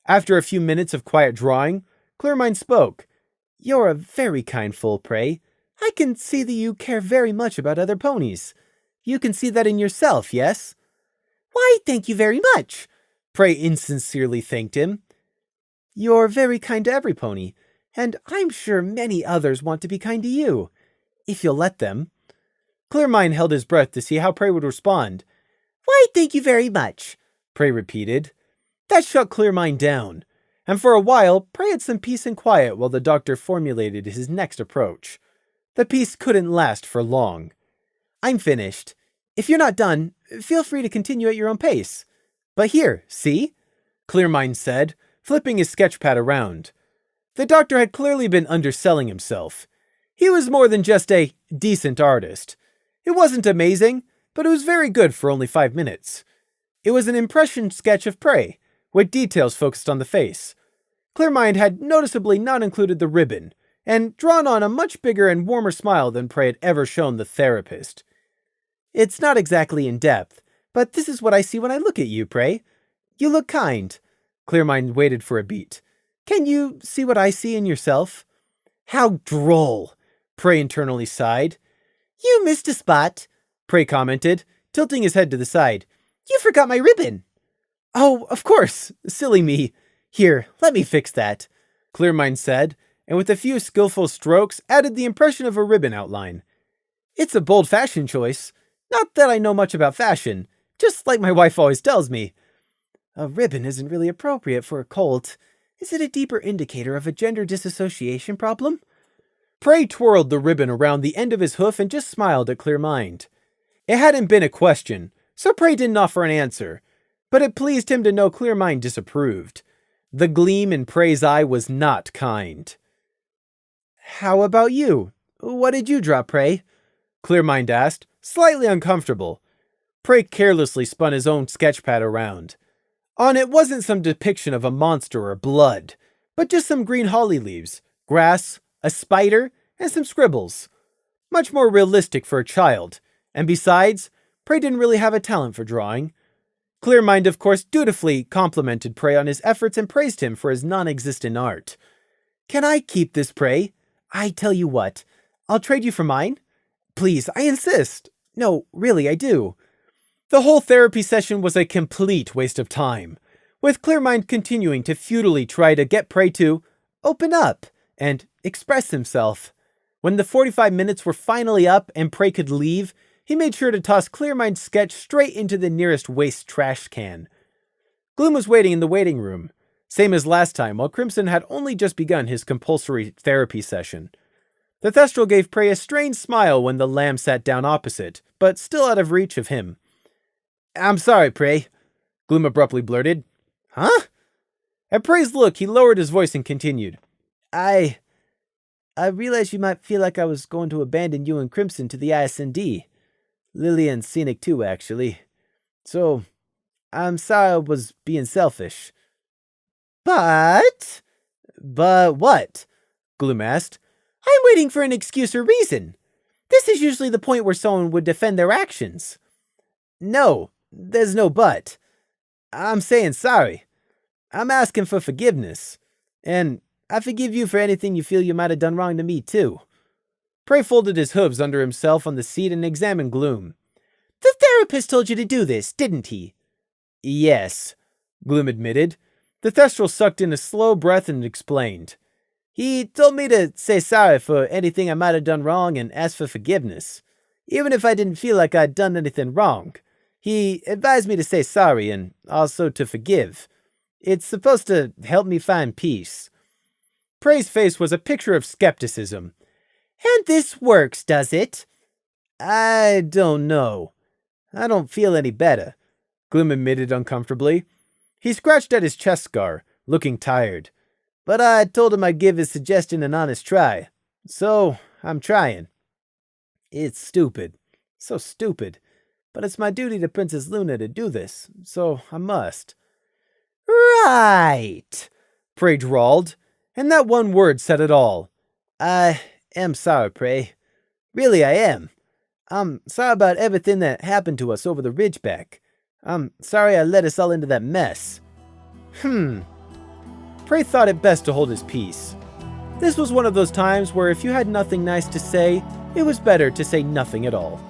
After a few minutes of quiet drawing, Clearmind spoke. You're a very kind foal, Prey. I can see that you care very much about other ponies. You can see that in yourself, yes? Why, thank you very much. Prey insincerely thanked him. You're very kind to every pony, and I'm sure many others want to be kind to you, if you'll let them. Clearmind held his breath to see how Prey would respond. Why, thank you very much, Prey repeated. That shut Clearmind down, and for a while, Prey had some peace and quiet while the doctor formulated his next approach. The peace couldn't last for long. I'm finished. If you're not done, feel free to continue at your own pace. But here, see? Clearmind said, flipping his sketchpad around. The doctor had clearly been underselling himself. He was more than just a decent artist. It wasn't amazing, but it was very good for only 5 minutes. It was an impression sketch of Prey, with details focused on the face. Clearmind had noticeably not included the ribbon, and drawn on a much bigger and warmer smile than Prey had ever shown the therapist. It's not exactly in depth, but this is what I see when I look at you, Prey. You look kind. Clearmind waited for a beat. Can you see what I see in yourself? How droll, Prey internally sighed. You missed a spot, Prey commented, tilting his head to the side. You forgot my ribbon. Oh, of course. Silly me. Here, let me fix that, Clearmind said, and with a few skillful strokes added the impression of a ribbon outline. It's a bold fashion choice. Not that I know much about fashion, just like my wife always tells me. A ribbon isn't really appropriate for a colt. Is it a deeper indicator of a gender disassociation problem? Prey twirled the ribbon around the end of his hoof and just smiled at Clearmind. It hadn't been a question, so Prey didn't offer an answer, but it pleased him to know Clearmind disapproved. The gleam in Prey's eye was not kind. How about you? What did you draw, Prey? Clearmind asked, slightly uncomfortable. Prey carelessly spun his own sketchpad around. On it wasn't some depiction of a monster or blood, but just some green holly leaves, grass, a spider, and some scribbles. Much more realistic for a child, and besides, Prey didn't really have a talent for drawing. Clearmind, of course, dutifully complimented Prey on his efforts and praised him for his non-existent art. Can I keep this, Prey? I tell you what, I'll trade you for mine. Please, I insist. No, really, I do. The whole therapy session was a complete waste of time, with Clearmind continuing to futilely try to get Prey to open up and express himself. When the 45 minutes were finally up and Prey could leave, he made sure to toss Clearmind's sketch straight into the nearest waste trash can. Gloom was waiting in the waiting room, same as last time, while Crimson had only just begun his compulsory therapy session. The Thestral gave Prey a strange smile when the lamb sat down opposite, but still out of reach of him. I'm sorry, Prey, Gloom abruptly blurted. Huh? At Prey's look, he lowered his voice and continued. I realized you might feel like I was going to abandon you and Crimson to the ISND. Lily and Scenic too, actually. So, I'm sorry I was being selfish. But what? Gloom asked. I'm waiting for an excuse or reason. This is usually the point where someone would defend their actions. No, there's no but. I'm saying sorry. I'm asking for forgiveness. And I forgive you for anything you feel you might have done wrong to me, too. Prey folded his hooves under himself on the seat and examined Gloom. The therapist told you to do this, didn't he? Yes, Gloom admitted. The Thestral sucked in a slow breath and explained. He told me to say sorry for anything I might have done wrong and ask for forgiveness, even if I didn't feel like I'd done anything wrong. He advised me to say sorry and also to forgive. It's supposed to help me find peace. Prey's face was a picture of skepticism. And this works, does it? I don't know. I don't feel any better, Gloom admitted uncomfortably. He scratched at his chest scar, looking tired. But I told him I'd give his suggestion an honest try. So, I'm trying. It's stupid. So stupid. But it's my duty to Princess Luna to do this, so I must. Right, Prey drawled, and that one word said it all. I am sorry, Prey. Really, I am. I'm sorry about everything that happened to us over the Ridgeback. I'm sorry I led us all into that mess. Prey thought it best to hold his peace. This was one of those times where if you had nothing nice to say, it was better to say nothing at all.